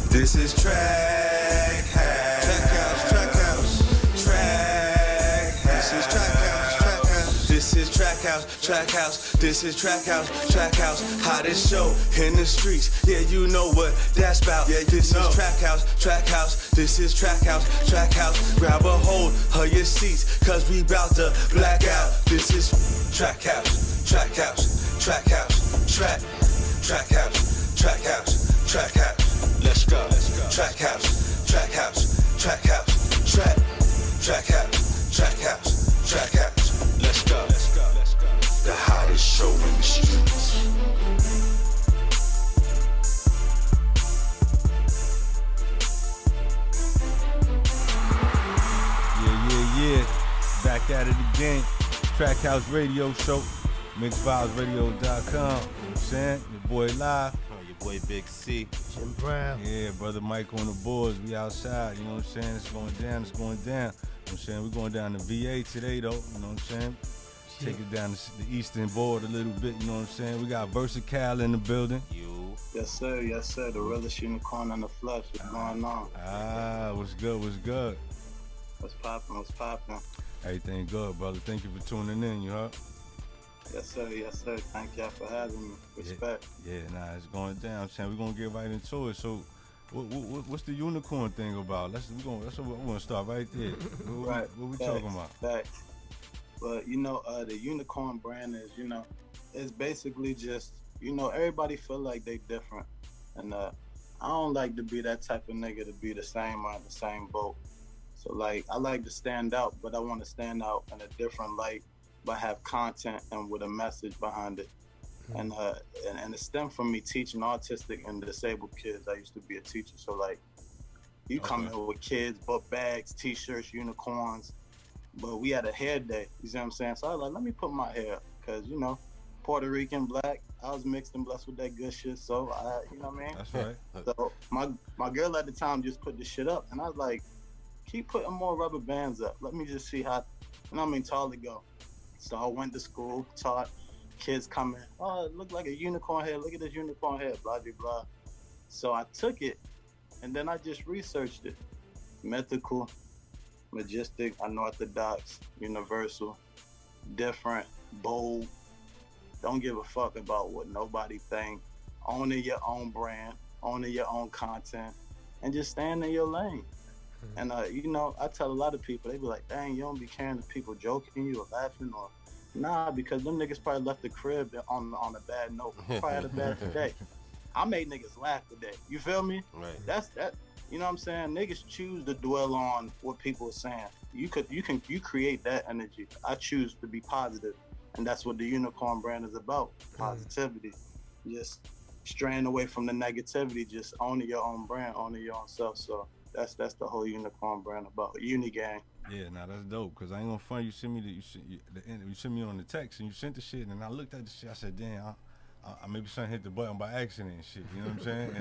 This is Track House. Track House. This is Track House. This is Track House. This is Track House. Hottest show in the streets. Yeah, you know what that's about. Yeah, this is Track House. This is Track House. Grab a hold of your seats, cause we bout to black out. This is Track House. Track House. Let's go. Track House. Track House. Let's go. The hottest show in the streets. Yeah. Back at it again. Track House Radio Show. MixVibesRadio.com. You know what I'm saying? Your boy Live. Your boy Big C. Jim Brown. Yeah, brother Mike on the boards. We outside. You know what I'm saying? It's going down. You know what I'm saying? We're going down to VA today, though. You know what I'm saying? Take it down to the eastern board a little bit. You know what I'm saying? We got Versakyle in the building. Yes, sir. The realest unicorn in the flesh. What's going on? What's good? What's poppin'? Everything good, brother. Thank you for tuning in, you heard? Yes, sir. Thank y'all for having me. Respect. Yeah, it's going down. I'm saying we're gonna get right into it. So, what's the unicorn thing about? That's what we're gonna start right there. What we talking about? Facts. But the unicorn brand is, it's basically just, everybody feel like they different, and I don't like to be that type of nigga to be the same or in the same boat. So like, I like to stand out, but I want to stand out in a different light, but have content and with a message behind it. And it stemmed from me teaching autistic and disabled kids. I used to be a teacher, so like, you come in with kids, book bags, t-shirts, unicorns, but we had a hair day, you see what I'm saying? So I was like, let me put my hair up, cause Puerto Rican, black, I was mixed and blessed with that good shit, so you know what I mean? That's right. So my girl at the time just put the shit up, and I was like, keep putting more rubber bands up. Let me just see how, tall it go. So I went to school, taught, kids coming, oh, it looked like a unicorn head, look at this unicorn head, blah, blah, blah. So I took it, and then I just researched it. Mythical, majestic, unorthodox, universal, different, bold, don't give a fuck about what nobody think, owning your own brand, owning your own content, and just staying in your lane. And I tell a lot of people, they be like, dang, you don't be caring if people joking you or laughing, or nah, because them niggas probably left the crib on a bad note. Probably had a bad day. I made niggas laugh today. You feel me? Right. That's that. You know what I'm saying? Niggas choose to dwell on what people are saying. You create that energy. I choose to be positive, and that's what the unicorn brand is about. Positivity. Just straying away from the negativity. Just owning your own brand, owning your own self. So that's the whole unicorn brand about. Uni Gang. Yeah, that's dope. Cause I ain't gonna front. You sent me on the text, and you sent the shit, and I looked at the shit. I said, damn. I maybe something hit the button by accident and shit, you know what I'm saying?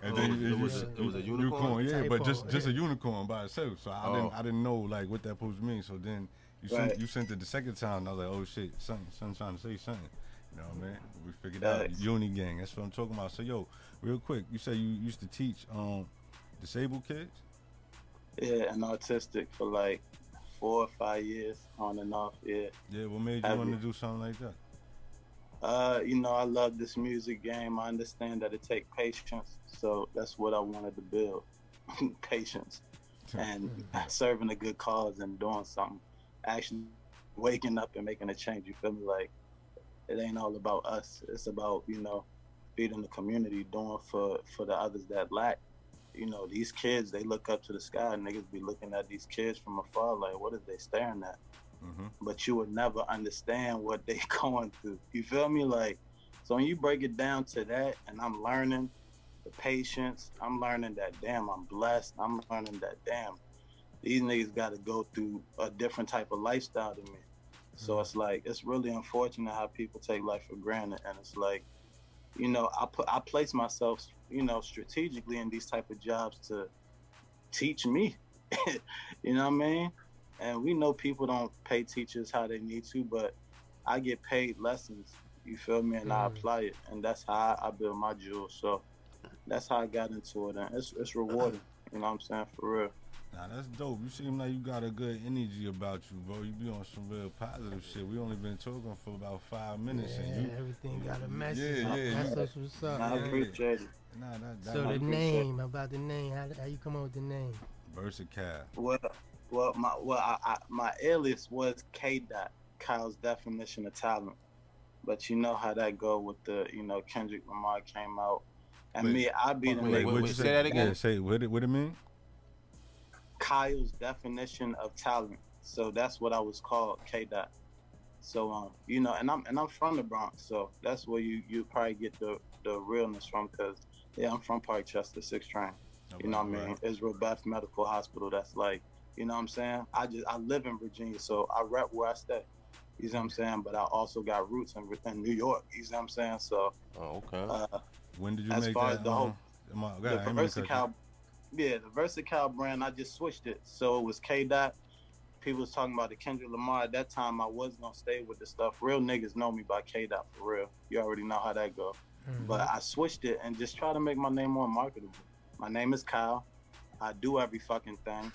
And then it was a unicorn? Yeah, but just a unicorn by itself. So I didn't know like what that supposed to mean. So then you sent it the second time, and I was like, oh shit, something trying to say something. You know what I mean? We figured out Uni Gang. That's what I'm talking about. So yo, real quick, you said you used to teach disabled kids? Yeah, and autistic for like 4 or 5 years, on and off. Yeah. Yeah, what made you want to do something like that? I love this music game. I understand that it takes patience, so that's what I wanted to build. Patience and serving a good cause and doing something. Actually waking up and making a change. You feel me? Like, it ain't all about us. It's about, feeding the community, doing for the others that lack. These kids, they look up to the sky, and niggas be looking at these kids from afar like, what are they staring at? But you would never understand what they going through. You feel me? Like, so when you break it down to that, and I'm learning the patience, I'm learning that, damn, I'm blessed. I'm learning that, damn, these niggas got to go through a different type of lifestyle than me. So it's like, it's really unfortunate how people take life for granted. And it's like, I place myself, strategically in these type of jobs to teach me. You know what I mean? And we know people don't pay teachers how they need to, but I get paid lessons. You feel me? And I apply it, and that's how I build my jewels. So that's how I got into it, and it's rewarding. You know what I'm saying? For real. Nah, that's dope. You seem like you got a good energy about you, bro. You be on some real positive shit. We only been talking for about 5 minutes, and you everything got a message. That's what's up. I appreciate it. Nah, so the name, about the name, how you come up with the name? Versakyle. Well, my alias was K. Dot, Kyle's definition of talent. But you know how that go with the, Kendrick Lamar came out, and I be the nigga. Wait, say that again. Yeah, say what it mean? Kyle's definition of talent. So that's what I was called, K. Dot. So and I'm from the Bronx, so that's where you probably get the realness from, cause I'm from Parkchester, 6th Train. You know what I mean? Israel Beth Medical Hospital. That's like, you know what I'm saying? I live in Virginia, so I rep where I stay. You see what I'm saying? But I also got roots in New York. You see what I'm saying? So. Oh, okay. When did you as make far that? as the whole, the Versakyle, the Versakyle brand, I just switched it. So it was K. Dot. People was talking about the Kendrick Lamar. At that time, I wasn't gonna stay with the stuff. Real niggas know me by K. Dot for real. You already know how that go. Mm-hmm. But I switched it and just try to make my name more marketable. My name is Kyle. I do every fucking thing.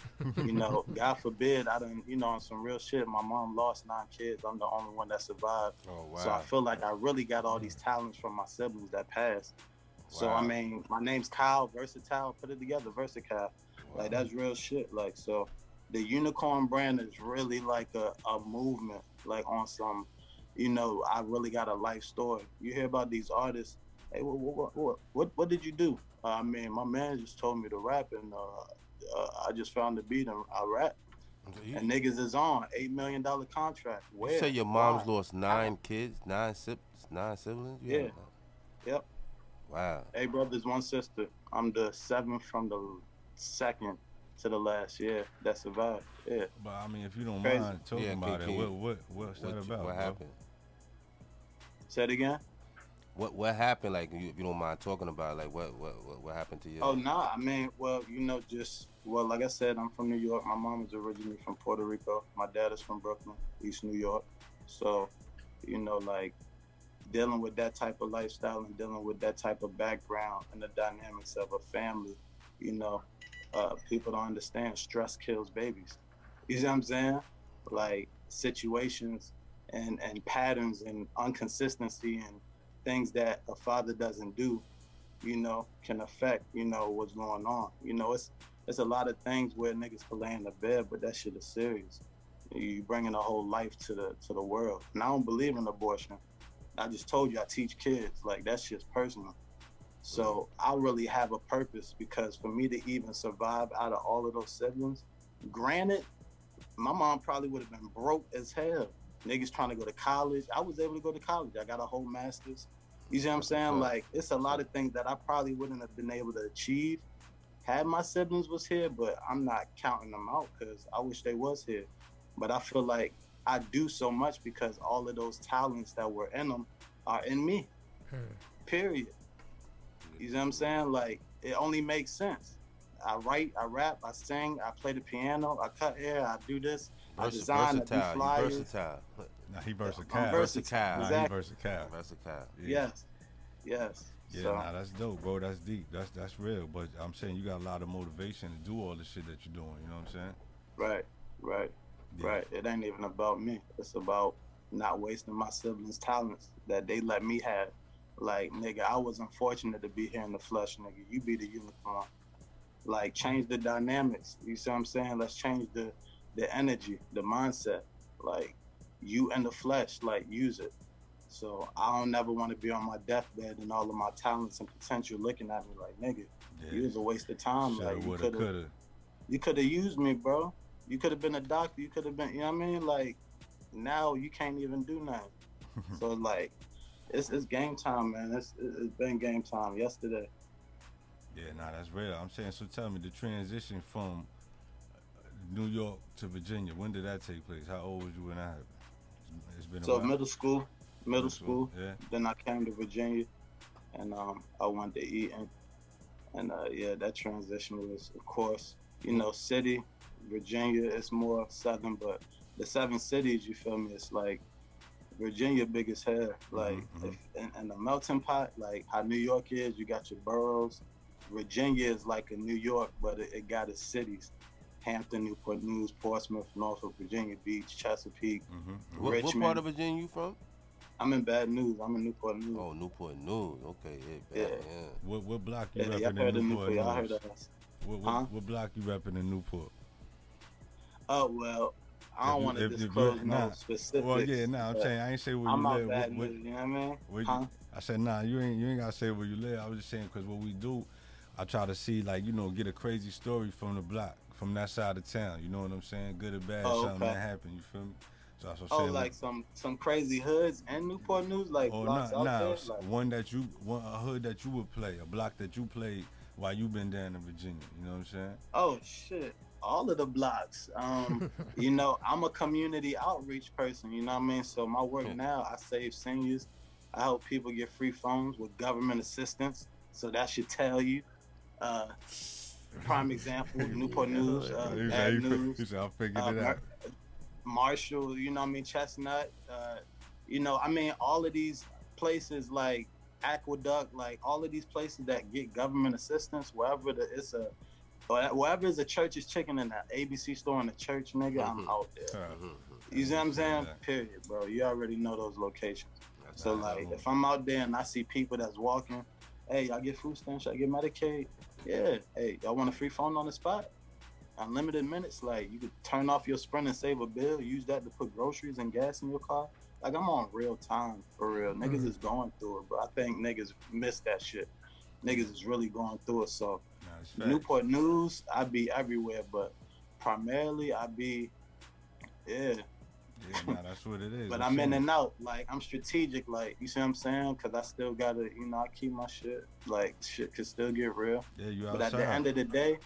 God forbid I done, on some real shit. My mom lost 9 kids. I'm the only one that survived. Oh, wow. So I feel like I really got all these talents from my siblings that passed. Wow. So, I mean, my name's Kyle, versatile, put it together, Versakyle. Wow. Like, that's real shit. Like, so the unicorn brand is really like a movement, like on some, I really got a life story. You hear about these artists, hey, what did you do? I mean, my man just told me to rap, and I just found the beat and I rap. And niggas is on $8 million contract. Where? You say your mom's lost 9 kids, 9 siblings? Yeah. Yep. Wow. 8 brothers, 1 sister. I'm the 7th from the 2nd to the last. Yeah, that survived. Yeah. But I mean, if you don't mind talking about it, what's that about? What happened? Say it again. What happened? Like, if you don't mind talking about, like, what happened to you? Oh, nah, I mean, well, like I said, I'm from New York. My mom is originally from Puerto Rico. My dad is from Brooklyn, East New York. So, like, dealing with that type of lifestyle and dealing with that type of background and the dynamics of a family, people don't understand stress kills babies. You see what I'm saying? Like, situations and patterns and inconsistency and things that a father doesn't do, can affect, what's going on. It's a lot of things where niggas can lay in the bed, but that shit is serious. You bringing a whole life to the world. And I don't believe in abortion. I just told you I teach kids. Like, that shit's personal. So I really have a purpose, because for me to even survive out of all of those siblings, granted, my mom probably would have been broke as hell. Niggas trying to go to college. I was able to go to college. I got a whole master's. You see what I'm saying? Like, it's a lot of things that I probably wouldn't have been able to achieve had my siblings was here, but I'm not counting them out because I wish they was here. But I feel like I do so much because all of those talents that were in them are in me. Period. You see what I'm saying? Like, it only makes sense. I write, I rap, I sing, I play the piano, I cut hair, I do this, I design, I do flyers. Versatile. Nah, he versatile. I'm versatile. Exactly. Nah, he versatile. Versatile. Yeah. Yes. Yeah, so. Nah, that's dope, bro. That's deep. That's real. But I'm saying you got a lot of motivation to do all the shit that you're doing. You know what I'm saying? Right. It ain't even about me. It's about not wasting my siblings' talents that they let me have. Like, nigga, I was unfortunate to be here in the flesh, nigga. You be the unicorn. Like, change the dynamics. You see what I'm saying? Let's change the energy, the mindset. Like, you in the flesh, like, use it. So I don't never want to be on my deathbed and all of my talents and potential looking at me like, nigga, you was a waste of time. Like, you could have used me, bro. You could have been a doctor. You could have been, you know what I mean? Like, now you can't even do nothing. So, like, it's game time, man. It's been game time yesterday. Yeah, nah, that's real. I'm saying, so tell me, the transition from New York to Virginia, when did that take place? How old was you when that happened? It's been a while. Middle school. Yeah. Then I came to Virginia, and I went to Eton. And, that transition was, of course, city, Virginia, it's more southern, but the 7 cities, you feel me? It's like Virginia big as hell. Like, and the melting pot, like how New York is, you got your boroughs. Virginia is like a New York, but it got its cities. Hampton, Newport News, Portsmouth, Norfolk, Virginia Beach, Chesapeake, Richmond. What part of Virginia you from? I'm in Bad News. I'm in Newport News. Oh, Newport News. Okay, yeah. What block you y'all repping heard in Newport News? Y'all heard of us. What block you repping in Newport? Oh, well, I don't want to disclose no specifics. Well, yeah, I'm saying I ain't say where I'm you out live. Bad News, you know what I mean? I said, you ain't gotta say where you live. I was just saying because what we do, I try to see, like, get a crazy story from the block, from that side of town. You know what I'm saying? Good or bad, something that happened. You feel me? So that's what I'm saying. Like some crazy hoods in Newport News, like blocks out there? Like, a hood that you would play, a block that you played while you been down in Virginia. You know what I'm saying? Oh, shit. All of the blocks. I'm a community outreach person, you know what I mean? So my work now, I save seniors. I help people get free phones with government assistance. So that should tell you. Prime example, Newport News, Bad News. He said, I figured it out. Marshall, you know what I mean, Chestnut, all of these places like Aqueduct, like all of these places that get government assistance, wherever is a church's chicken in that ABC store in the church, nigga, I'm out there. You see what I'm saying? Period, bro. You already know those locations. So like, if I'm out there and I see people that's walking, hey, y'all get food stamps, y'all get Medicaid? Yeah. Hey, y'all want a free phone on the spot? Unlimited minutes, like you could turn off your Sprint and save a bill, use that to put groceries and gas in your car. Like, I'm on real time, for real. Niggas is going through it, bro. I think niggas miss that shit. Niggas is really going through it. So Newport News, I be everywhere, but primarily I be, that's what it is. But I'm in and out. Like, I'm strategic, like, you see what I'm saying? Because I still gotta, I keep my shit. Like, shit could still get real. Yeah, you outside. But at the end of the day,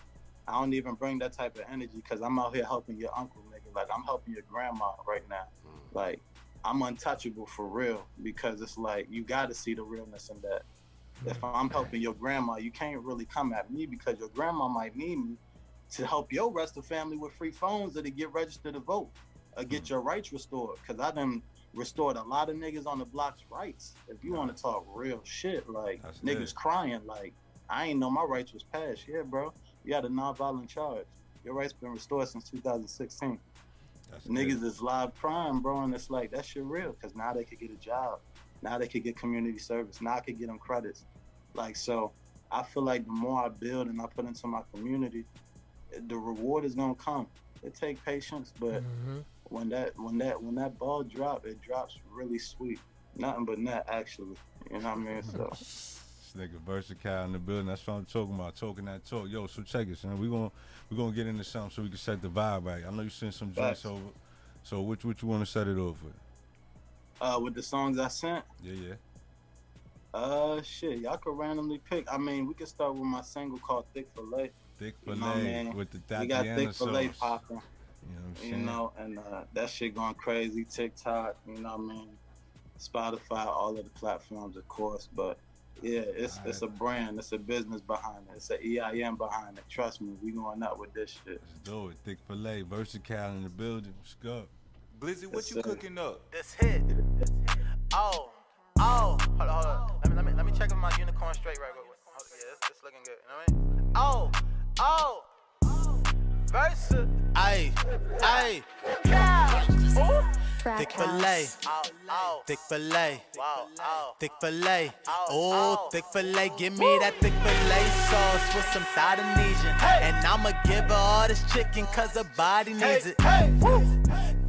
I don't even bring that type of energy because I'm out here helping your uncle, nigga. Like, I'm helping your grandma right now. Like, I'm untouchable for real because it's like, you got to see the realness in that. If I'm helping your grandma, you can't really come at me because your grandma might need me to help your rest of the family with free phones or to get registered to vote or get your rights restored. Because I done restored a lot of niggas on the block's rights. If you want to talk real shit, like, that's niggas crying, like, I ain't know my rights was passed. Yeah, bro. You had a non-violent charge. Your rights been restored since 2016. Niggas is live crime, bro, and it's like, that shit real, because now they could get a job. Now they could get community service. Now I could get them credits. Like, so I feel like the more I build and I put into my community, the reward is gonna come. It takes patience, but when that ball drop, it drops really sweet. Nothing but net, actually. You know what I mean? So. Nigga Versakyle in the building. That's what I'm talking about. Talking that talk. Yo, so check it, man. We're gonna get into something so we can set the vibe right. I know you sent some joints over. So which you want to set it off with? With the songs I sent? Yeah. Shit, y'all could randomly pick. I mean, we could start with my single called Thick Filet. Thick Filet with the Tatiana. We got Thick Filet popping. You know what I'm saying? And that shit going crazy. TikTok, you know what I mean? Spotify, all of the platforms, of course, but yeah, it's a brand, it's a business behind it, it's an EIN behind it. Trust me, we going out with this shit. Let's do it. Thick Filet, Versakyle in the building. Let's go. Blizzy, what you cooking up? This hit. Oh, hold on. Let me check if my unicorn straight right. Yeah, it's looking good. You know what I mean? Versa. Ayy. Thick filet, thick filet, thick filet, oh, thick filet, give me that thick filet sauce with some Indonesian, and I'ma give her all this chicken cause her body needs it.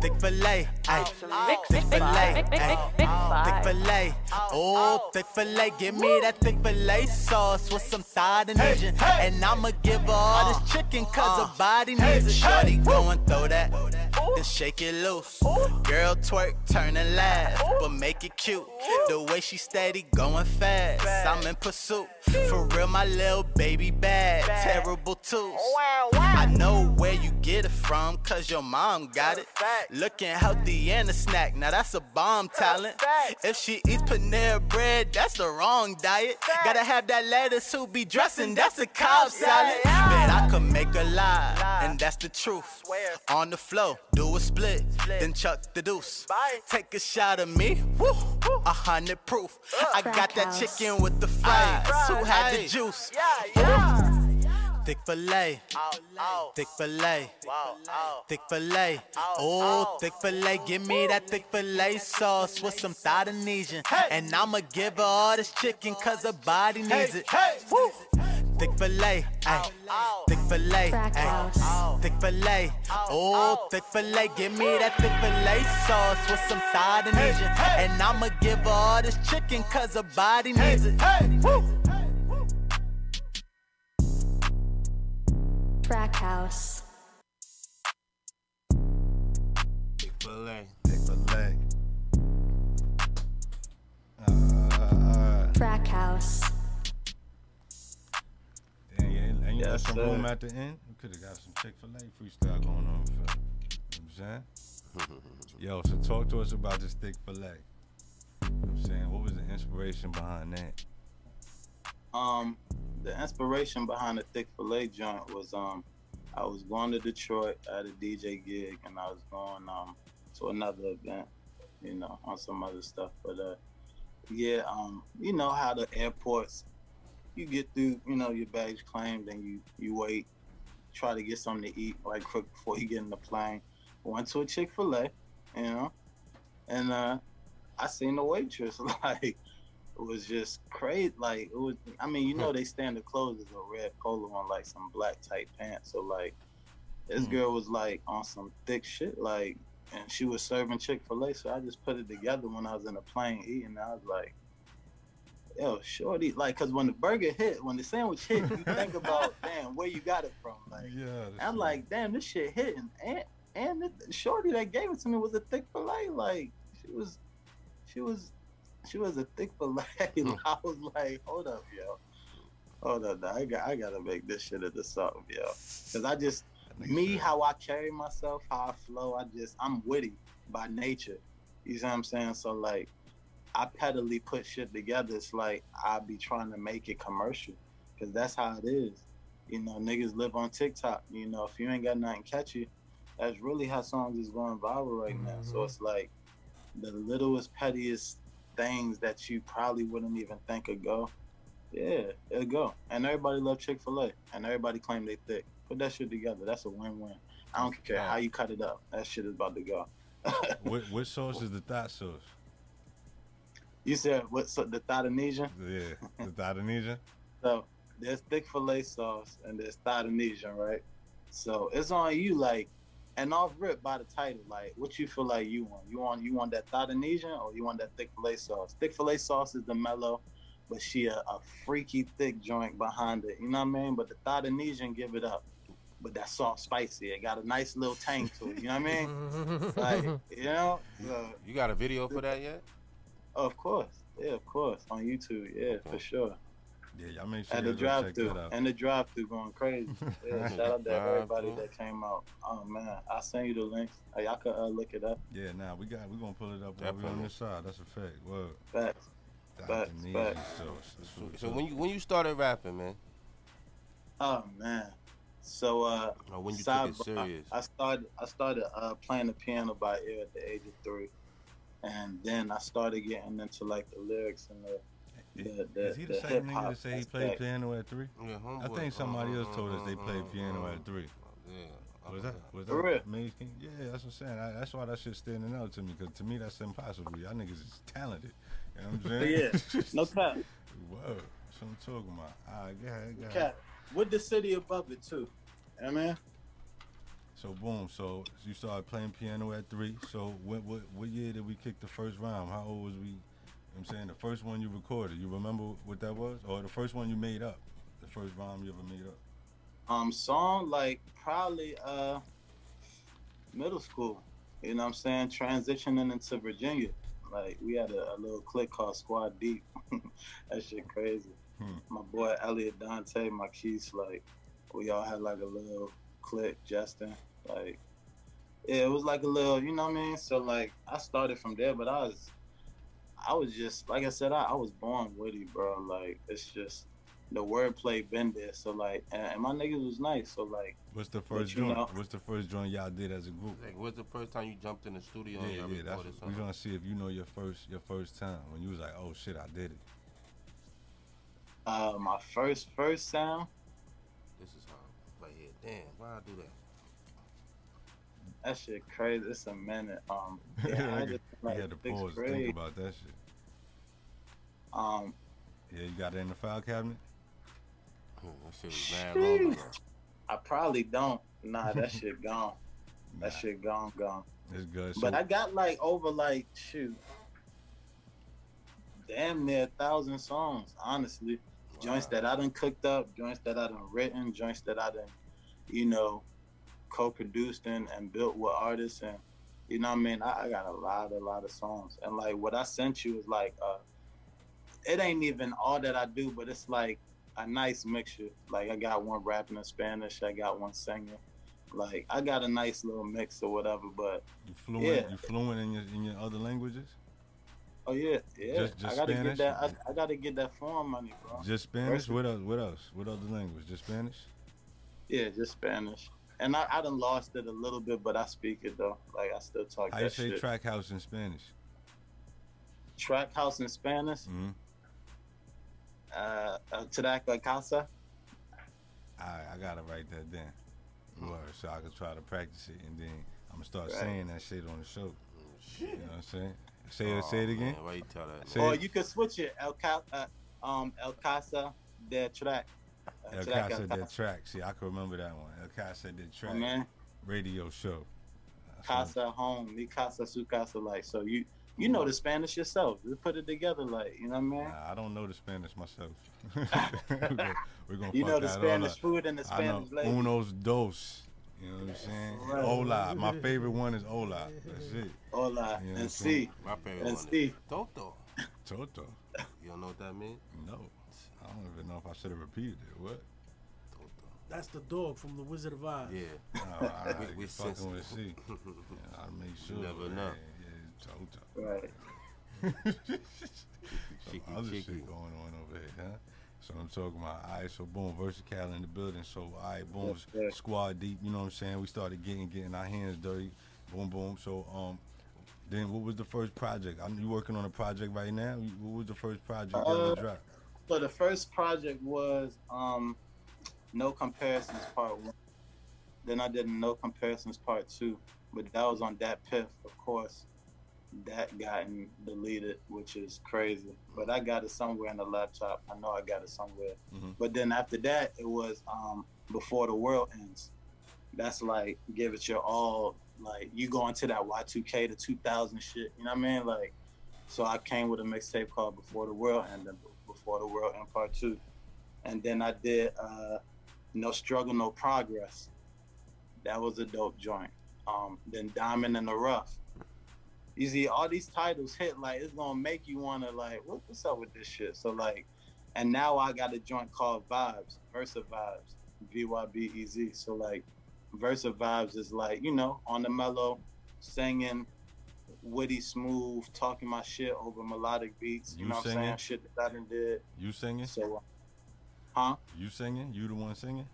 Thick filet, thick filet, thick filet, oh, thick filet, give me that thick filet sauce with some Indonesian, and I'ma give her all this chicken cause her body needs it. Shorty go and throw that, then shake it loose. Girl twerk, turn and laugh, but make it cute. The way she steady going fast, I'm in pursuit. For real, my little baby bad, terrible too. I know where you get it from, cause your mom got it. Looking healthy and a snack, now that's a bomb talent. If she eats Panera bread, that's the wrong diet. Gotta have that lettuce who be dressing, that's a Cobb salad. Bet I could make a lie, and that's the truth. On the floor, do a split, then chuck the deuce. Take a shot of me, woo, 100 proof. I got that chicken with the fries, who had the juice? Thick filet, thick filet, thick filet, oh, thick filet. Give me that thick filet sauce with some Indonesian. And I'ma give her all this chicken cause her body needs it. Woo. Thick filet, ayy, thick filet, ayy, thick filet, oh, thick filet. Give me that thick filet sauce with some Indonesian. And I'ma give her all this chicken cause her body needs it. Woo. Track House. Filet. Filet. Track House. Damn, yeah, and you got Yes, some sir. room at the end. We could have got some Chick-fil-A freestyle going on. You know what I'm saying? Yo, so talk to us about this thick filet. You know what I'm saying? What was the inspiration behind that? The inspiration behind the thick filet joint was I was going to Detroit at a DJ gig, and I was going to another event, you know, on some other stuff. But you know how the airports, you get through, you know, your baggage claim, then you wait, try to get something to eat like quick before you get in the plane. Went to a Chick-fil-A, you know, and I seen the waitress like. It was just crazy. Like, it was, I mean, you know, they standard clothes is a red polo on like some black tight pants. So like, this girl was like on some thick shit, like, and she was serving Chick-fil-A. So I just put it together when I was in the plane eating. I was like, yo, shorty, like, cause when the burger hit, when the sandwich hit, you think about, damn, where you got it from. Like, Yeah. I'm like, damn, this shit hitting. And the shorty that gave it to me was a thick filet. Like, she was a thick filet. I was like, hold up, yo. Hold up, I gotta make this shit into something, yo. Cause I just, me, how I carry myself, how I flow, I'm witty by nature. You see what I'm saying? So like, I pettily put shit together. It's like, I be trying to make it commercial. Cause that's how it is. You know, niggas live on TikTok. You know, if you ain't got nothing catchy, that's really how songs is going viral right now. So it's like, the littlest, pettiest things that you probably wouldn't even think would go, yeah, it'll go. And everybody love Chick-fil-A, and everybody claim they thick. Put that shit together. That's a win-win. I don't care how you cut it up. That shit is about to go. What sauce is the thought sauce? You said the Indonesian? Yeah, the Indonesian. So there's thick filet sauce and there's Indonesian, right? So it's on you, like, and off rip by the title, like, what you feel like you want? You want that Indonesian or you want that thick filet sauce? Thick filet sauce is the mellow, but she a freaky thick joint behind it. You know what I mean? But the Indonesian give it up. But that sauce spicy. It got a nice little tang to it. You know what I mean? Like, you know? You got a video for that yet? Oh, of course. Yeah, of course. On YouTube. Yeah, for sure. Yeah, y'all make sure At the y'all go check drive-thru. that out. And the drive-thru going crazy. Yeah, shout out to everybody that came out. Oh, man. I'll send you the links. Y'all can look it up. Yeah, we gonna pull it up while we on this side. That's a fact. Word. Facts. Facts. So when you started rapping, man? Oh, man. So when you took it serious? I started playing the piano by ear at the age of 3, and then I started getting into like the lyrics and Is he the same nigga that say he played piano at 3? Yeah, I think somebody else told us they played piano at 3. Yeah. Was that For real? amazing? Yeah, that's what I'm saying. That's why that shit's standing out to me, because to me that's impossible. Y'all niggas is talented. You know what I'm saying? Yeah, no cap. Whoa, that's what I'm talking about. All right, go ahead. Cap. With the city above it too. You know what I mean? So boom, so you started playing piano at 3. So what year did we kick the first rhyme? How old was we? You know what I'm saying, the first one you recorded, you remember what that was? Or the first one you made up? The first rhyme you ever made up? Song, like, probably middle school. You know what I'm saying? Transitioning into Virginia. Like, we had a little clique called Squad Deep. That shit crazy. My boy Elliot Dante, my keys, like, we all had like a little clique, Justin. Like, Yeah, it was like a little, you know what I mean? So like I started from there, but I was just like I said, I was born witty, bro. Like it's just the wordplay been there. So like, and my niggas was nice. So like, What's the first joint? What's the first joint y'all did as a group? Like, what's the first time you jumped in the studio and y'all that's recorded something? We gonna see if you know your first time when you was like, oh shit, I did it. My first sound. This is how I play it. Damn, why I do that? That shit crazy. It's a minute. Yeah, I just like you had to pause and think about that shit. Yeah, you got it in the file cabinet? That shit was mad long ago. I probably don't. Nah, that shit gone. That shit gone. It's good. But I got like over like damn near 1,000 songs, honestly. Wow. Joints that I done cooked up, joints that I done written, joints that I done, you know, co-produced and built with artists, and you know what I mean. I got a lot of songs, and like what I sent you is like it ain't even all that I do, but it's like a nice mixture. Like I got one rapping in Spanish, I got one singing. Like I got a nice little mix or whatever. But you fluent in your other languages? Oh yeah. Just I gotta Spanish? get that. I gotta get that foreign money, bro. Just Spanish? What else? What other language? Just Spanish? Yeah, just Spanish. And I done lost it a little bit, but I speak it though. Like I still talk that shit. How you say track house in Spanish? Track house in Spanish? Mm-hmm. Track casa. I gotta write that down. So I can try to practice it, and then I'm gonna start saying that shit on the show. You know what I'm saying? Say it again. Man, why you tell that? Or you could switch it. El Casa de Track. El Casa de Track. See, I can remember that one. El Casa de Track. Radio show. Casa home, mi casa, su casa. Like, so you know the Spanish yourself. Just put it together, like, you know what I mean? Nah, I don't know the Spanish myself. We're gonna you know the Spanish food and the Spanish lady. Unos dos. You know what I'm saying? Right. Hola. My favorite one is hola. That's it. Hola. You know and si. My favorite and one si. is Toto. Toto. You don't know what that means? No. I don't even know if I should have repeated it. What? Toto. That's the dog from the Wizard of Oz. Yeah. We fucking with C. I'll make sure. You never know. Toto. Right. Some other shit going on over here, huh? So I'm talking about, all right, so boom, Versakyle in the building. So, all right, boom, squad deep, you know what I'm saying? We started getting our hands dirty. Boom, boom. So, then what was the first project? You working on a project right now? What was the first project you ever dropped? So the first project was No Comparisons Part 1. Then I did No Comparisons Part 2. But that was on Dat Piff, of course. That gotten deleted, which is crazy. But I got it somewhere in the laptop. I know I got it somewhere. Mm-hmm. But then after that, it was Before the World Ends. That's like, give it your all. Like, you go into that Y2K to 2000 shit. You know what I mean? Like, so I came with a mixtape called Before the World End, and Before the World End Part 2. And then I did No Struggle, No Progress. That was a dope joint. Then Diamond in the Rough. You see, all these titles hit, like, it's gonna make you wanna, like, what's up with this shit? So, like, and now I got a joint called Vibes, Versa Vibes, VYBEZ. So, like, Versa Vibes is like, you know, on the mellow, singing, witty, smooth, talking my shit over melodic beats. You know what I'm saying? Shit that I done did. You singing? So, huh? You singing? You the one singing?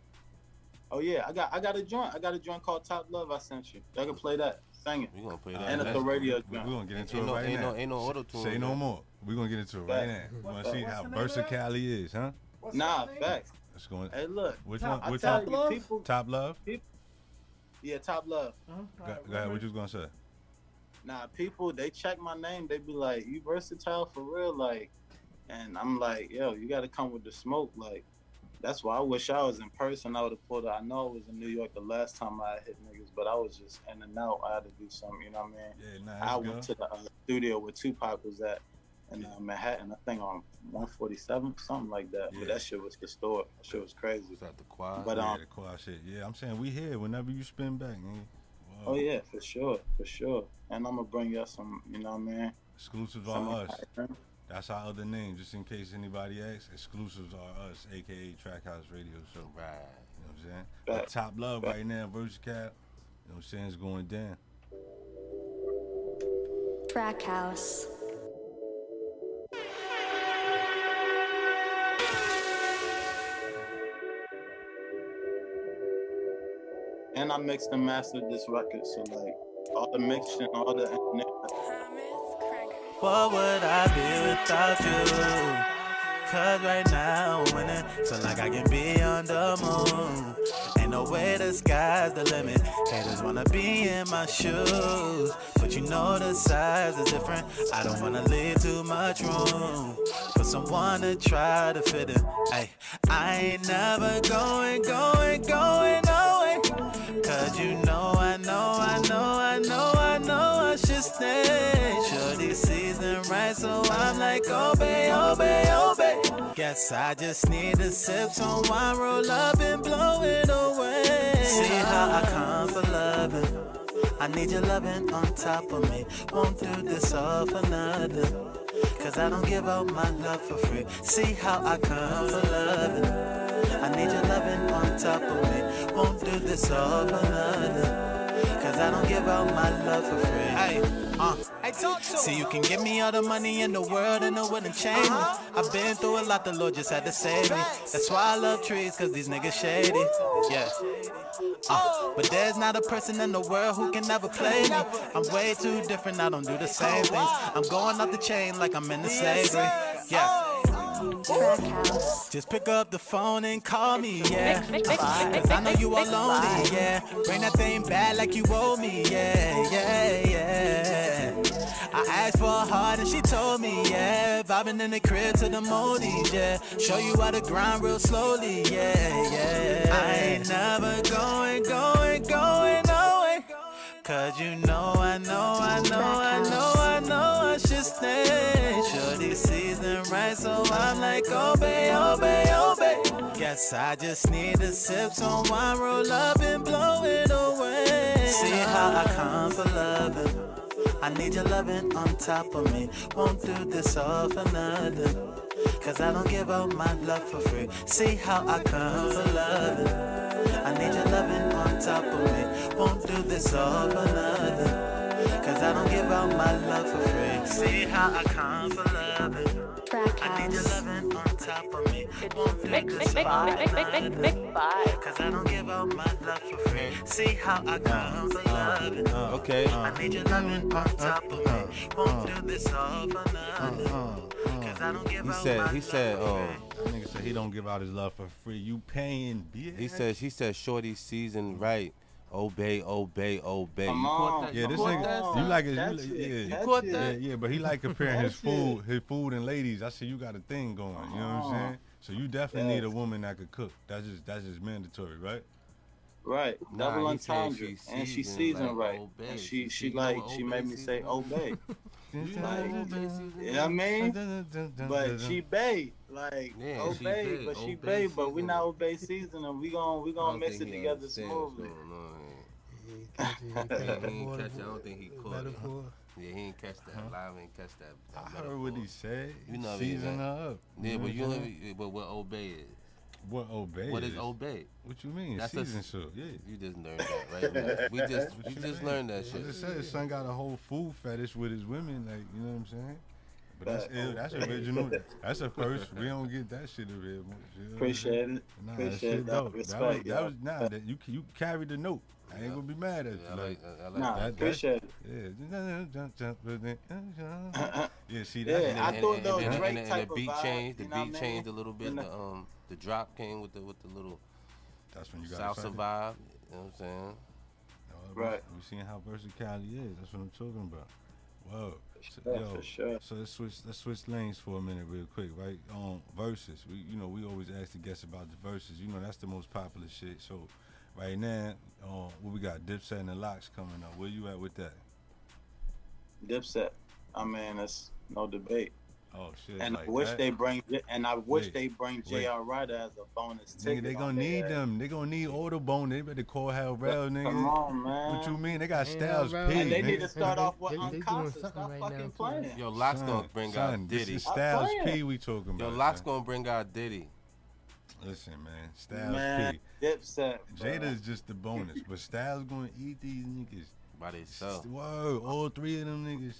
Oh yeah, I got a joint. I got a joint called Top Love. I sent you. Y'all can play that. Sing it. We gonna play that. And at the radio. We're gonna get into it right now. Ain't no auto tune. Say no more. We're gonna get into it right now. We wanna see how Versakyle is, huh? Nah, facts. Let's go. Hey, look. Which one? Which Top Love? Top Love? Yeah, Top Love. Go ahead. What you was gonna say? Nah, people, they check my name. They be like, "You Versatile for real?" Like, and I'm like, "Yo, you gotta come with the smoke." Like, that's why I wish I was in person. I would have pulled it. I know I was in New York the last time I hit niggas, but I was just in and out. I had to do something, you know what I mean? Yeah, I went to the studio where Tupac was at in Manhattan, I think on 147, something like that. Yeah. But that shit was historic. That shit was crazy. Was that the quad? But, the quad shit. Yeah, I'm saying we here whenever you spin back, man. Whoa. Oh, yeah, for sure. And I'm going to bring you some, you know what I mean? Exclusives are us. That's our other name, just in case anybody asks. Exclusives are us, a.k.a. Track House Radio Show. Right. You know what I'm saying? But Top Love right now, Versakyle. what I'm saying? It's going down. Track House. And I mixed and mastered this record, so like all the mixing, all the What would I be without you? Cause right now I'm winning, so like I can be on the moon. Ain't no way the sky's the limit. Haters wanna be in my shoes, but you know the size is different. I don't wanna leave too much room for someone to try to fit in. Ay, I ain't never going away. Cause you know I should stay. Shorty season right, so I'm like, obey. Guess I just need to sip some wine, roll up and blow it away. See how I come for loving. I need your loving on top of me. Won't do this all for nothing. Cause I don't give out my love for free. See how I come for loving. I need your loving on top of me. Won't do this all for nothing. Cause I don't give out my love for free. Hey, see, you can give me all the money in the world and it wouldn't change me. I've been through a lot, the Lord just had to save me. That's why I love trees, cause these niggas shady. Yeah. But there's not a person in the world who can never play me. I'm way too different, I don't do the same things. I'm going off the chain like I'm in the slavery. Yeah. Just pick up the phone and call me, yeah. Cause I know you are lonely, yeah. Bring that thing back like you owe me, yeah. I asked for a heart and she told me, yeah. Vibing in the crib to the Modis, yeah. Show you how to grind real slowly, yeah. I ain't never going away. Cause you know I should stay. Shorty season right, so I'm like, obey. Guess I just need to sip some wine, roll up and blow it away. See how I come for loving. I need your loving on top of me. Won't do this all for nothing. Cause I don't give out my love for free. See how I come for loving. I need your loving on top of me. Won't do this all for nothing. Cause I don't give out my love for free. See how I come for loving. I need your loving on top of me. Won't do this all for nothing. Cause I don't give out my love for free. See how I come for loving. Okay. I need your loving on top of me. Won't do this all for nothing. Cause I don't give out my love for free. That nigga said he don't give out his love for free. You paying, bitch. He said, shorty season right. Obey. Come on. Yeah, this nigga, you like it. You caught that? Yeah, but he like comparing his food and ladies. I see you got a thing going. You know what I'm saying? So you definitely need a woman that could cook. That's just mandatory, right? Right, double entendre, and she seasoned right, and she made me say obey. Like, you know what I mean? But she bae, like obey, but she bae, but we not obey season, and we gonna mix it together smoothly. I don't think he caught it. Yeah, he ain't catch that. Live ain't catch that. I heard what he said. You know, season her up. Yeah, but what obey is? What obey? What is obey? What you mean? That's season shit. Yeah. You just learned that, right? We just learned that shit. I just said his son got a whole food fetish with his women, like, you know what I'm saying? But that's ill. That's original. That's a first. We don't get that shit over here. Appreciate it. Nah, Appreciate that. Respect. That was that you carried the note. I ain't gonna be mad at you. I like that. Appreciate it. Yeah, see that. Yeah, I thought though Drake type of beat vibe, changed. The beat changed a little bit. The drop came with the little. That's when you got salsa vibe. You know what I'm saying? Right. We seeing how versatile he is. That's what I'm talking about. Whoa. For sure. So let's switch lanes for a minute real quick, right? Verses. We always ask the guests about the verses. You know, that's the most popular shit. So right now, what we got? Dipset and the Locks coming up. Where you at with that? Dipset. I mean, that's no debate. Oh shit! And like I wish that? they bring J.R. Ryder as a bonus ticket. Nigga, they gonna need them. They gonna need all the bone. They better call Hell Rel, nigga. Come on, man. What you mean? They got Styles P. And they nigga. need to start off with they Unconscious. doing Stop right fucking now, playing. Yo, Locks gonna bring out Diddy. This is Styles P we talking about. Yo, Locks gonna bring out Diddy. Listen, man, Styles Man, P. Dipset, Jada is just the bonus, but Styles gonna eat these niggas by themselves. Whoa, all three of them niggas.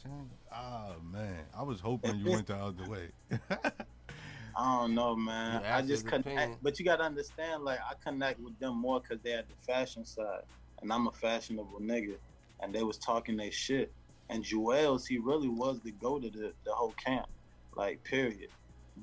Oh man, I was hoping you went the other way. I don't know, man. I just connect, but you gotta understand, like I connect with them more because they had the fashion side, and I'm a fashionable nigga, and they was talking their shit. And Juelz, he really was the go to the whole camp, like period.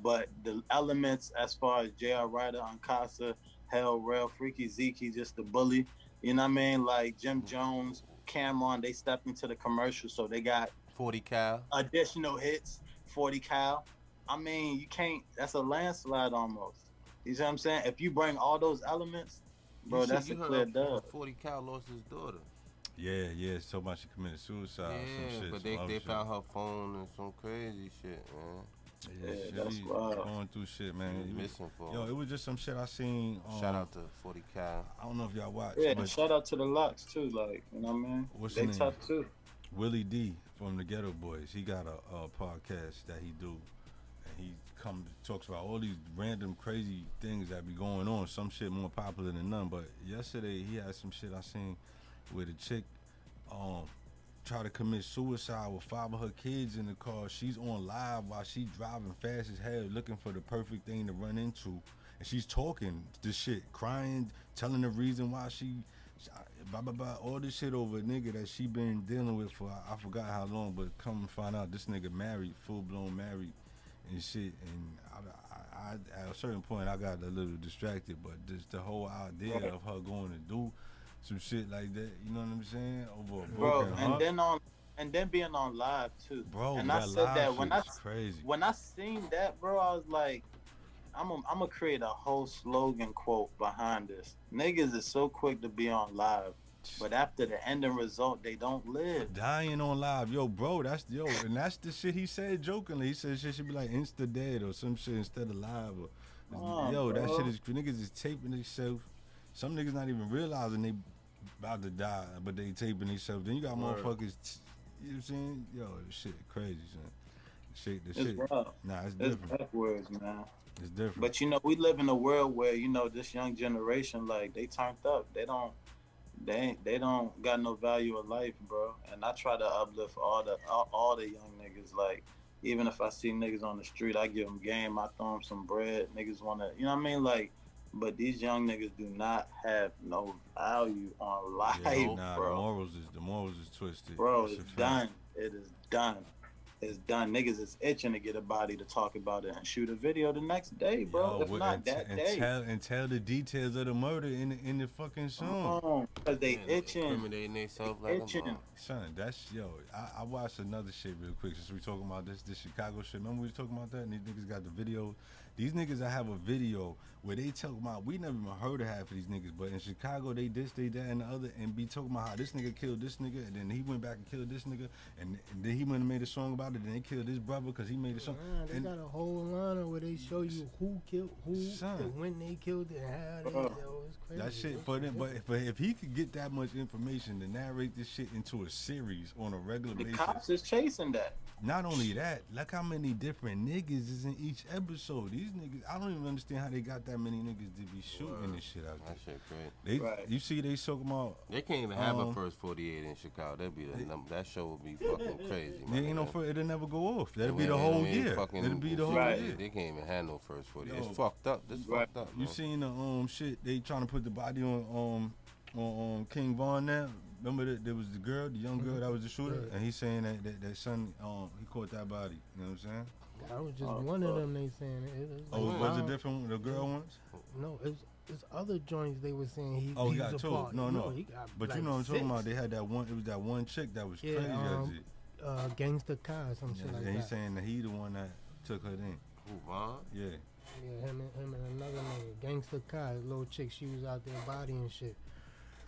But the elements as far as J.R. Ryder, Ankasa, Hell, Rel, Freaky Zeke, just the bully. You know what I mean? Like Jim Jones, Cameron, they stepped into the commercial, so they got 40 cal additional hits. 40 cal. I mean, you can't. That's a landslide almost. You see what I'm saying? If you bring all those elements, bro, that's a clear dub. 40 cal lost his daughter. Yeah. So much she committed suicide. Yeah, some shit, but they found her phone and some crazy shit, man. Yeah, that's wild. Going through shit, man. Missing for. Yo, it was just some shit I seen. Shout out to 40 cal. I don't know if y'all watched. Yeah, and shout out to the Locks too. Like, you know what I mean? What's they tough too. Willie D from the Ghetto Boys. He got a podcast that he do, and he talks about all these random crazy things that be going on. Some shit more popular than none. But yesterday he had some shit I seen with a chick try to commit suicide with 5 of her kids in the car. She's on live while she driving fast as hell, looking for the perfect thing to run into, and she's talking this shit, crying, telling the reason why she blah blah blah, all this shit over a nigga that she been dealing with for I forgot how long, but come and find out this nigga married, full blown married and shit. And I at a certain point I got a little distracted, but just the whole idea of her going to do some shit like that, you know what I'm saying? Over a broken heart. And then being on live too. Bro, and I said that crazy. When I seen that, bro, I was like, I'm gonna create a whole slogan quote behind this. Niggas is so quick to be on live, but after the ending result, they don't live. Dying on live, bro, and that's the shit he said jokingly. He said shit should be like insta dead or some shit instead of live. That shit is niggas is taping themselves. Some niggas not even realizing they about to die, but they taping themselves. Then you got motherfuckers, you know what I'm saying? This shit crazy, son. The shit. Rough. Nah, it's different. It's backwards, man. It's different. But we live in a world where this young generation, like they turned up. They don't got no value of life, bro. And I try to uplift all the young niggas. Like even if I see niggas on the street, I give them game. I throw them some bread. Niggas wanna, you know what I mean? Like. But these young niggas do not have no value on life, bro. The morals is twisted. Bro, it's done. It is done. It's done. Niggas is itching to get a body to talk about it and shoot a video the next day, bro. If not that day. Tell the details of the murder in the fucking song. Because they itching. Incriminating themselves like itching. Son, that's I watched another shit real quick since we talking about this Chicago shit. Remember we was talking about that? And these niggas got the video. These niggas that have a video where they talk about, we never even heard of half of these niggas, but in Chicago they this, they that, and the other, and be talking about how this nigga killed this nigga, and then he went back and killed this nigga, and then he went and made a song about it, and they killed his brother because he made a song. They got a whole line where they show you who killed who, and when they killed it, and how they it's crazy. That shit for them, but if he could get that much information to narrate this shit into a series on a regular basis. The cops is chasing that. Not only that, look how many different niggas is in each episode. These niggas, I don't even understand how they got that many niggas to be shooting this shit out there. That shit great. You see, they talking about. They can't even have a first 48 in Chicago. That show would be fucking crazy. There ain't no it'll never go off. That'll be the whole year. It'll be the whole year. They can't even have no first 48. It's fucked up. This fucked up. You seen the shit? They trying to put the body on King Von now. Remember that there was the young girl that was the shooter, and he's saying that son, he caught that body. You know what I'm saying? I was just one of them. They saying it. Was it different with the girl ones? No, it's other joints they were saying he got was two. a part. No. But like you know what I'm 6. talking about? They had that one. It was that one chick that was crazy. Gangsta Kai, some shit like that. He's saying that he the one that took her in. Who, Vaughn? Yeah, him and another nigga, Gangsta Kai, little chick. She was out there bodying shit.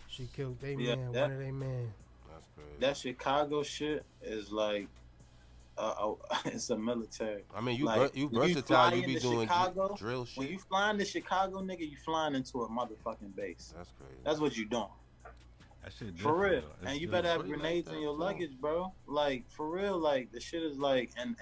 She killed one of they men. That's crazy. That Chicago shit is like, it's a military. I mean, you versatile. You be doing Chicago, drill shit. When you flying to Chicago, nigga, you flying into a motherfucking base. That's crazy. That's what you doing. That shit for real. And you better have grenades in your luggage, bro. Like for real. Like the shit is like, and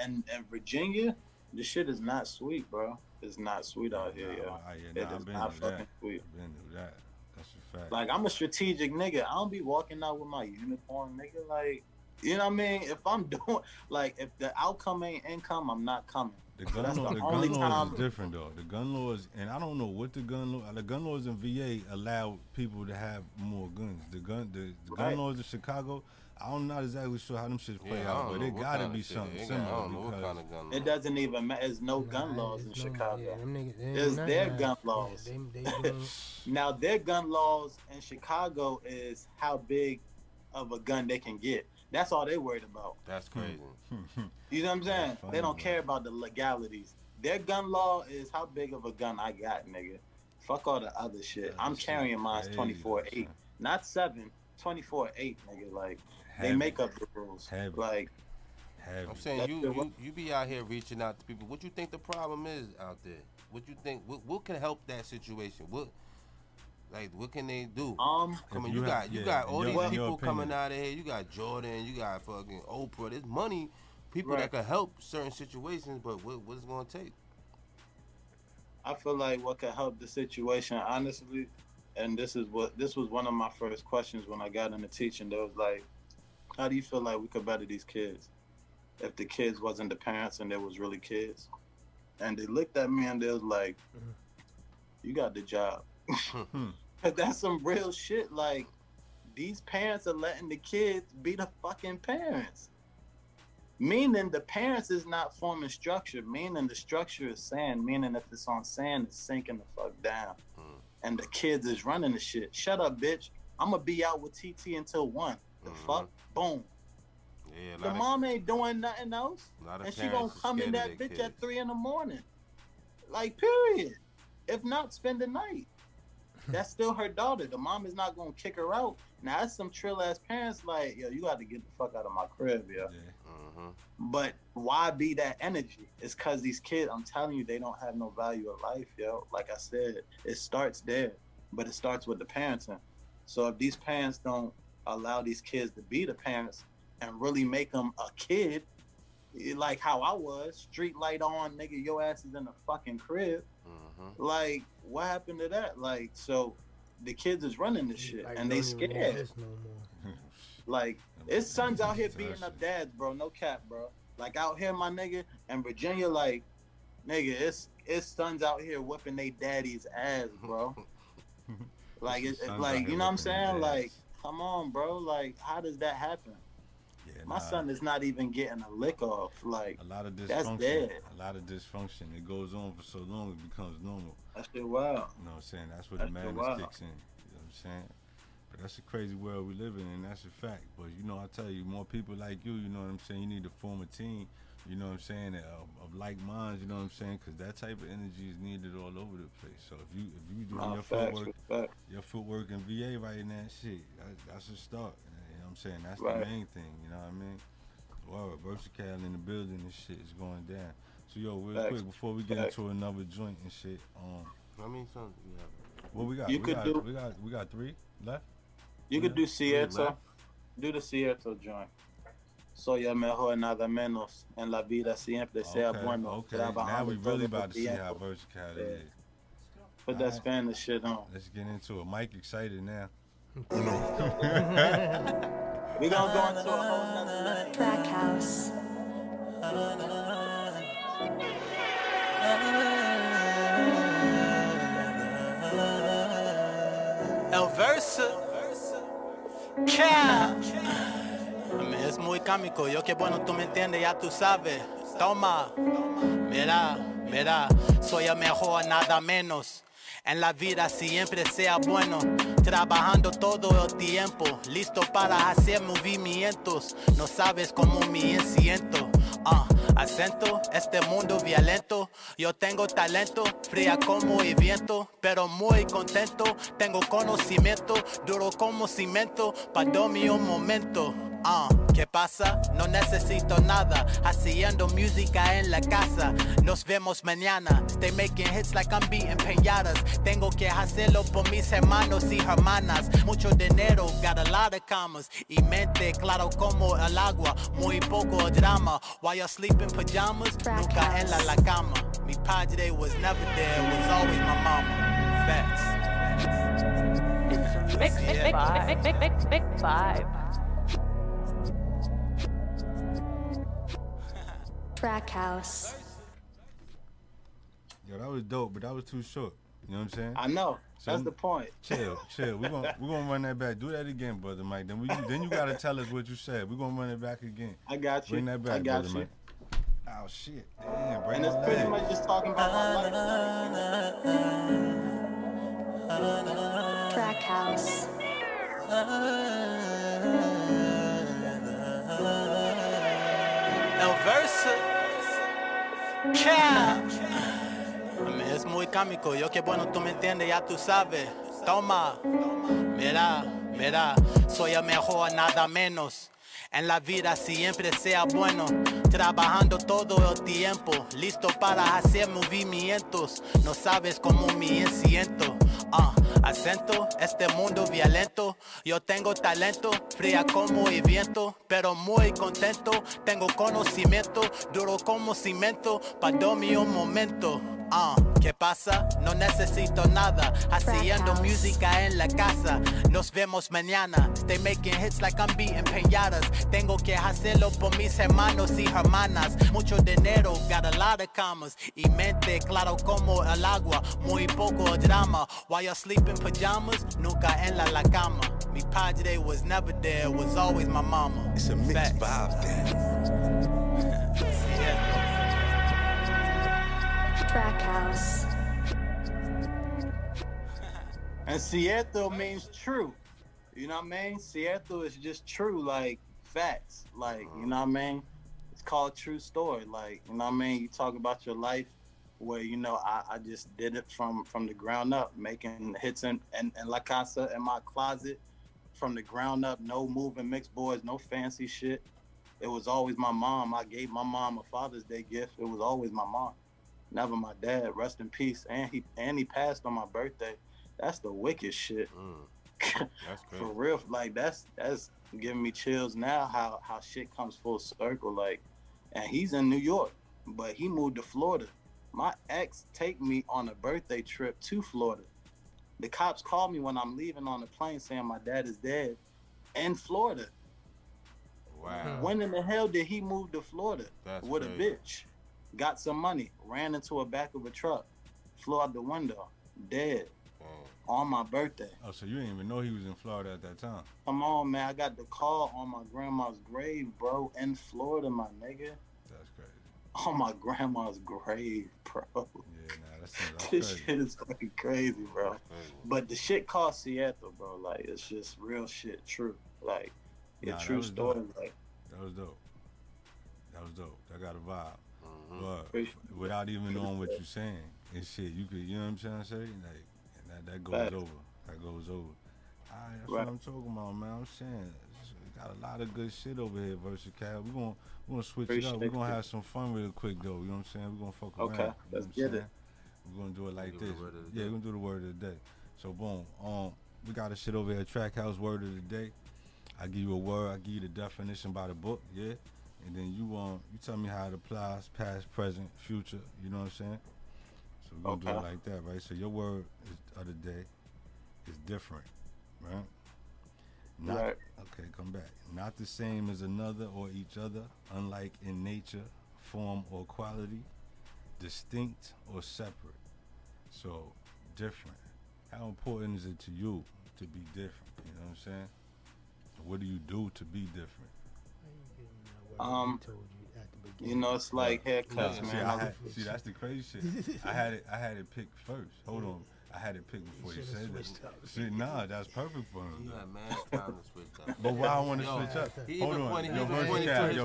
Virginia, this shit is not sweet, bro. It's not sweet out here, yo. It is not fucking sweet. I've been through that. That's a fact. Like, I'm a strategic nigga. I don't be walking out with my uniform, nigga. Like, you know what I mean? If I'm doing, like, if the outcome ain't income, I'm not coming. The gun law is different, though. The gun laws, and I don't know what the gun laws in VA allow people to have more guns. The gun laws in Chicago, I'm not exactly sure how them shits play out, but it gotta be something similar. Because it doesn't even matter. There's no gun laws in Chicago. It's their gun laws. Now, their gun laws in Chicago is how big of a gun they can get. That's all they worried about. That's crazy. You know what I'm saying? Funny, they don't care about the legalities. Their gun law is how big of a gun I got, nigga. Fuck all the other shit. I'm carrying mine 24/8, not 7, 24/8, nigga. Like, they make up the rules. Like, I'm saying you be out here reaching out to people. What you think the problem is out there? What you think? What can help that situation? What can they do? You got all these people coming out of here. You got Jordan. You got fucking Oprah. There's money, people that can help certain situations. But what it's gonna take? I feel like what can help the situation, honestly, and this was one of my first questions when I got into teaching. They was like, how do you feel like we could better these kids if the kids wasn't the parents and they was really kids? And they looked at me and they was like, you got the job. That's some real shit. Like, these parents are letting the kids be the fucking parents. Meaning the parents is not forming structure. Meaning the structure is sand. Meaning if it's on sand, it's sinking the fuck down. And the kids is running the shit. Shut up, bitch. I'm gonna be out with TT until 1. The fuck? Boom. Yeah, the mom ain't doing nothing else. And she gonna come in that bitch at 3 in the morning. Like, period. If not, spend the night. That's still her daughter. The mom is not gonna kick her out. Now, that's some trill ass parents like, yo, you got to get the fuck out of my crib, yo. But why be that energy? It's because these kids, I'm telling you, they don't have no value of life, yo. Like I said, it starts there, but it starts with the parenting. So if these parents don't allow these kids to be the parents and really make them a kid, like how I was, street light on, nigga, your ass is in the fucking crib. Like, what happened to that? Like, so the kids is running this shit, and they scared. Like, it's sons out here beating up dads, bro. No cap, bro. Like, out here, my nigga, in Virginia, like, nigga, it's sons out here whipping they daddy's ass, bro. Like, like, you know what I'm saying? Like, come on, bro. Like, how does that happen? My son is not even getting a lick off. Like, a lot of dysfunction. That's dead. A lot of dysfunction. It goes on for so long, it becomes normal. That shit wild. You know what I'm saying? That's where the madness kicks in. You know what I'm saying? But that's a crazy world we live in, and that's a fact. But, you know, I tell you, more people like you know what I'm saying? You need to form a team, you know what I'm saying, of like minds, you know what I'm saying? Because that type of energy is needed all over the place. So if you doing your footwork in VA right now, shit, that's a start. You know what I'm saying? That's the main thing, you know what I mean? Well, Versakyle in the building and shit is going down. So, yo, real quick, before we get into another joint and shit, I mean, something. What we got? We got 3 left? You could do Cierto. Do the Cierto joint. Soy el mejor, nada menos. En la vida siempre sea bueno. Okay, now we really about to see how Versakyle is. Put that Spanish shit on. Let's get into it. Mike excited now. We gonna go into a whole nother level. Track House. El Versakyle. Es muy cómico, yo que bueno tú me entiendes, ya tú sabes. Toma, mira, soy el mejor, nada menos. En la vida siempre sea bueno, trabajando todo el tiempo, listo para hacer movimientos. No sabes cómo me siento. Acento, este mundo violento. Yo tengo talento, fría como el viento, pero muy contento. Tengo conocimiento, duro como cemento. Pa' dormir un momento. ¿Qué pasa? No necesito nada. Haciendo música en la casa. Nos vemos mañana. Stay making hits like I'm beating peñadas. Tengo que hacerlo por mis hermanos y hermanas. Mucho dinero, got a lot of commas. Y mente claro como el agua. Muy poco drama. While you sleep in pajamas, nunca en la cama. Mi padre was never there, was always my mama. Facts. It's a mix vibe. Track House. Yo, that was dope, but that was too short. You know what I'm saying? I know. So, that's the point. Chill. We're gonna run that back. Do that again, brother Mike. Then you gotta tell us what you said. We're gonna run it back again. I got you. Bring that back, I got brother you. Mike. Oh shit. Damn, bring And it's pretty much just talking about my life. Track House. El Versakyle. Es muy cómico, yo que bueno tú me entiendes, ya tú sabes. Toma, mira, soy el mejor, nada menos. En la vida siempre sea bueno, trabajando todo el tiempo, listo para hacer movimientos. No sabes cómo me siento. Acento, este mundo violento. Yo tengo talento, fría como el viento, pero muy contento. Tengo conocimiento, duro como cemento, para darme un momento. ¿Qué pasa? No necesito nada. Haciendo música en la casa. Nos vemos mañana. Stay making hits like I'm beating peñadas. Tengo que hacerlo por mis hermanos y hermanas. Mucho dinero, got a lot of commas. Y mente claro como el agua. Muy poco drama. While you sleep in pajamas, nunca en la cama. Mi padre was never there, was always my mama. It's a mixed vibe thing. Track House. And cierto means true. You know what I mean? Cierto is just true, like facts. Like, you know what I mean? It's called true story. Like, you know what I mean? You talk about your life where, you know, I just did it from the ground up, making hits in La Casa, in my closet, from the ground up, no moving mixed boards, no fancy shit. It was always my mom. I gave my mom a Father's Day gift. It was always my mom. Never my dad. Rest in peace. And he passed on my birthday. That's the wicked shit. That's crazy. For real. Like that's giving me chills now how shit comes full circle. Like, and he's in New York, but he moved to Florida. My ex take me on a birthday trip to Florida. The cops called me when I'm leaving on the plane saying my dad is dead in Florida. Wow. When in the hell did he move to Florida? That's with crazy. A bitch? Got some money, ran into a back of a truck, flew out the window, dead on my birthday. Oh, so you didn't even know he was in Florida at that time? Come on, man. I got the call on my grandma's grave, bro, in Florida, my nigga. That's crazy. On my grandma's grave, bro. Yeah, that's This crazy. shit is fucking crazy, bro. But the shit called Seattle, bro. Like, it's just real shit, true. Like, Nah, true story. Like, that was dope. That got a vibe. But Appreciate without even knowing what you're saying and shit, you could, you know what I'm trying to say? Like, and that goes Facts. over. That goes over. Alright, that's Right. what I'm talking about, man. I'm saying we got a lot of good shit over here, Versakyle. We're gonna switch it up. We're gonna have some fun real quick though. You know what I'm saying? We're gonna fuck around. Okay, you know let's what I'm get it. saying? We're gonna do it like this. Yeah, we're gonna do the word of the day. So boom, we got a shit over here, Track House word of the day. I give you a word, I give you the definition by the book, yeah? And then you tell me how it applies, past, present, future, you know what I'm saying? So we're gonna do it like that, right? So your word of the day is different, right? Right. Okay, come back. Not the same as another or each other, unlike in nature, form, or quality, distinct or separate. So, different. How important is it to you to be different? You know what I'm saying? What do you do to be different? You know, it's like haircuts, man. See, that's the crazy shit. I had it picked first. Hold on. I had it picked before you said that. Shit, nah, that's perfect for him. You had mad time to switch up. But why I want to switch up? Hold on, your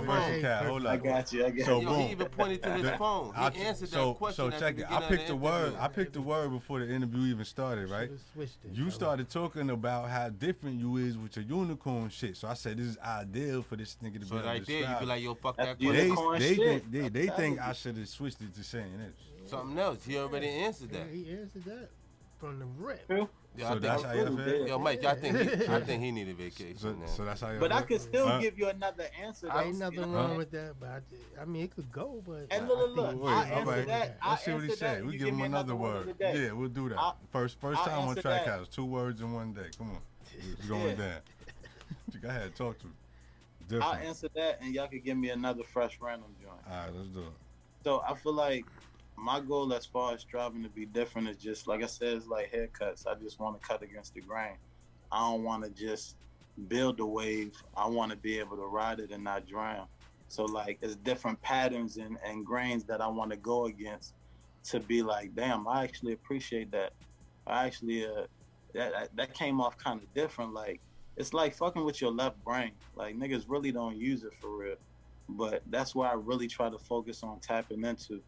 Versakyle, hold on. I got you. So Yo, boom. he even pointed to his phone. He answered that question. So check it. I picked the word before the interview even started, right? You started talking about how different you is with your unicorn shit. So I said this is ideal for this nigga to be able to right there, you be like, yo, fuck that question. They think I should have switched it to saying this. Something else. He already answered that. Yeah, he answered that from the rip. Yeah, so that's how you feel? Yo, Mike, I think he needed vacation. So that's how you But feel? I could still give you another answer. Ain't nothing wrong with that, but I mean, it could go, but. And look, I answered that. Let's see what he said. We give him another word. Yeah, we'll do that. First time on Trackhouse, 2 words in one day. Come on. We're going down. Go ahead, talk to me. I'll answer that, and y'all could give me another fresh random joint. All right, let's do it. So I feel like my goal as far as striving to be different is just, like I said, it's like haircuts. I just want to cut against the grain. I don't want to just build a wave. I want to be able to ride it and not drown. So like it's different patterns and grains that I want to go against to be like, damn, I actually appreciate that. I actually, that came off kind of different. Like, it's like fucking with your left brain. Like niggas really don't use it for real. But that's why I really try to focus on tapping into.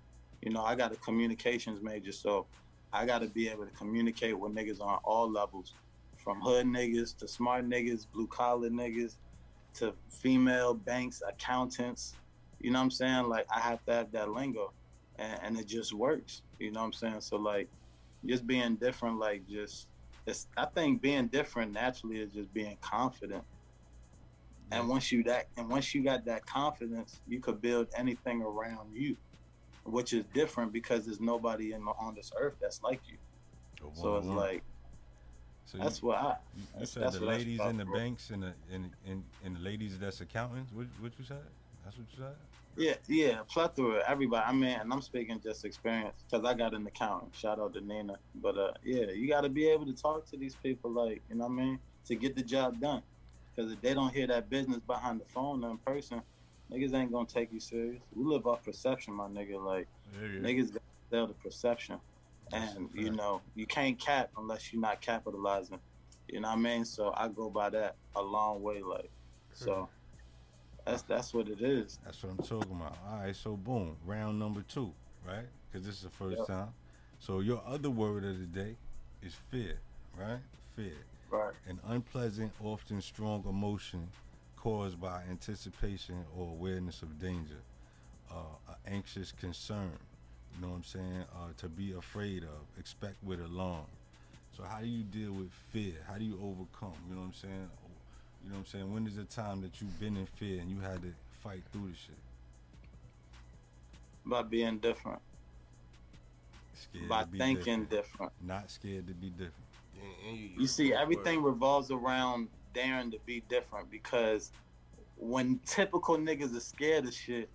You know, I got a communications major, so I got to be able to communicate with niggas on all levels, from hood niggas to smart niggas, blue collar niggas, to female banks, accountants. You know what I'm saying? Like, I have to have that lingo, and it just works. You know what I'm saying? So like, just being different, like I think being different naturally is just being confident. And once you got that confidence, you could build anything around you, which is different because there's nobody on this earth that's like you. So it's like, so that's what you said the ladies in the banks and the ladies that's accountants. What you said? That's what you said? Yeah, plethora, everybody. I mean, and I'm speaking just experience because I got an accountant. Shout out to Nina. But yeah, you got to be able to talk to these people, like, you know what I mean, to get the job done. Because if they don't hear that business behind the phone or in person, niggas ain't gonna take you serious. We live off perception, my nigga. Like, niggas gotta sell the perception. And, you know, you can't cap unless you're not capitalizing. You know what I mean? So I go by that a long way, like. So that's what it is. That's what I'm talking about. All right, so boom, round number 2, right? Because this is the first time. So your other word of the day is fear, right? Fear. Right. An unpleasant, often strong emotion caused by anticipation or awareness of danger, an anxious concern, you know what I'm saying, to be afraid of, expect with alarm. So how do you deal with fear? How do you overcome, you know what I'm saying? You know what I'm saying? When is the time that you've been in fear and you had to fight through the shit? By being different. Scared by thinking different. Not scared to be different. You see, everything revolves around daring to be different, because when typical niggas are scared of shit,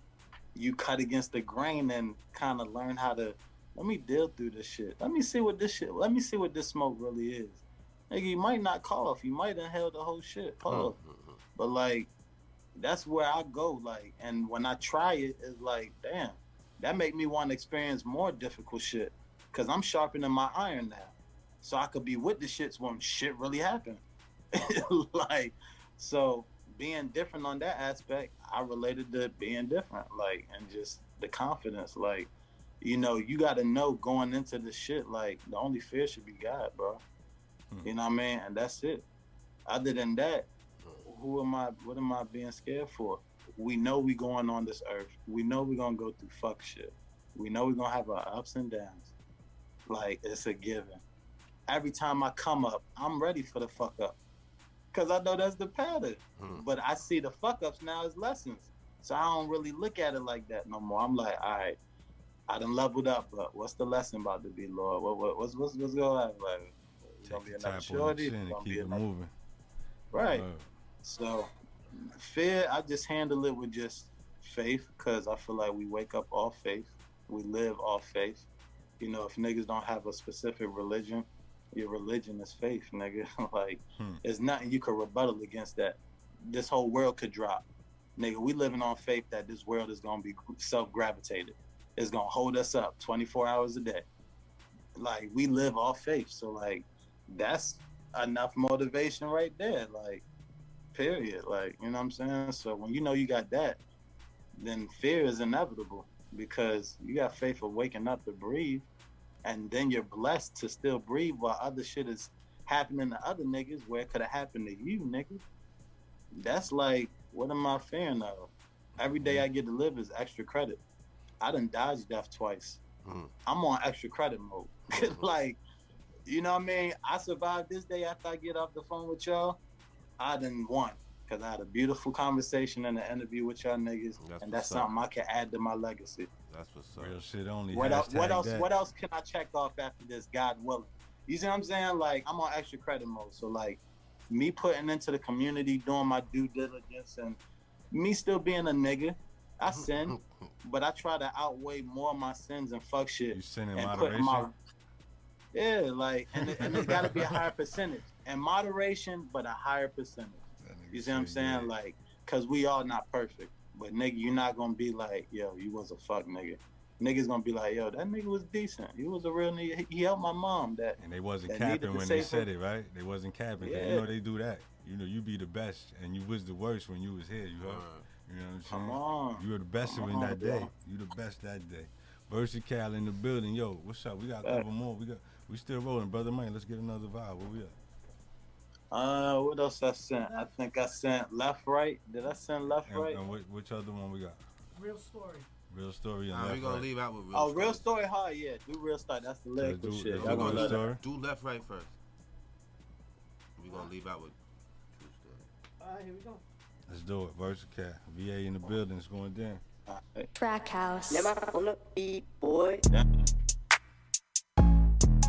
you cut against the grain and kind of learn how to, let me deal through this shit. Let me see what this smoke really is. Nigga, you might not cough, you might inhale the whole shit. But like, that's where I go, like, and when I try it, it's like, damn, that make me want to experience more difficult shit, because I'm sharpening my iron now. So I could be with the shits when shit really happen. Like, so being different on that aspect, I related to being different, like, and just the confidence, like, you know, you got to know going into the shit, like, the only fear should be God, bro. You know what I mean? And that's it. Other than that, what am I being scared for? We know we going on this earth. We know we gonna go through fuck shit. We know we gonna have our ups and downs. Like, it's a given. Every time I come up, I'm ready for the fuck up, because I know that's the pattern. But I see the fuck ups now as lessons, so I don't really look at it like that no more. I'm like, all right, I done leveled up, but what's the lesson about to be, Lord? What's going on? Like, it's gonna be another shorty. It's gonna be another moving. Right. So fear, I just handle it with just faith, because I feel like we wake up off faith, we live off faith. You know, if niggas don't have a specific religion, your religion is faith, nigga. Like, there's nothing you could rebuttal against that. This whole world could drop. Nigga, we living on faith that this world is gonna be self-gravitated. It's gonna hold us up 24 hours a day. like we live off faith. So like that's enough motivation right there. Like, period. Like, you know what I'm saying? So when you know you got that, then fear is inevitable because you got faith of waking up to breathe, and then you're blessed to still breathe while other shit is happening to other niggas where it could have happened to you, nigga. That's like, what am I fearing of? Every day I get to live is extra credit. I done dodged death twice. I'm on extra credit mode. Like, you know what I mean? I survived this day after I get off the phone with y'all. I done won. Because I had a beautiful conversation and an interview with y'all niggas. That's something I can add to my legacy. That's what's up. Real shit only. What else can I check off after this, God willing? You see what I'm saying? Like, I'm on extra credit mode. So, like, me putting into the community, doing my due diligence, and me still being a nigga, I sin, but I try to outweigh more of my sins and fuck shit. You sin in and moderation? Yeah, like, and it got to be a higher percentage. And moderation, but a higher percentage. You see what I'm saying? Like, because we all not perfect. But, nigga, you're not going to be like, yo, you was a fuck nigga. Niggas going to be like, yo, that nigga was decent. He was a real nigga. He helped my mom. And they wasn't capping when they said it, right? They wasn't capping. Yeah. You know they do that. You know, you be the best, and you was the worst when you was here. You heard? You know what I'm saying? Come on. You were the best in that day. You the best that day. Versakyle in the building. Yo, what's up? We got a couple more. We still rolling, brother man. Let's get another vibe. Where we at? What else I sent? I think I sent Left Right. Did I send Left Right? And which other one we got? Real Story. Real Story and Nah, Left we gonna Right. leave out with Real Story. Real Story hard, yeah. Do Real Story. That's the lyrical shit. We're gonna do Left Right first. We're gonna leave out with True Story. All right, here we go. Let's do it. Versakyle. VA in the building. It's going down. Track house. Never on the beat, boy.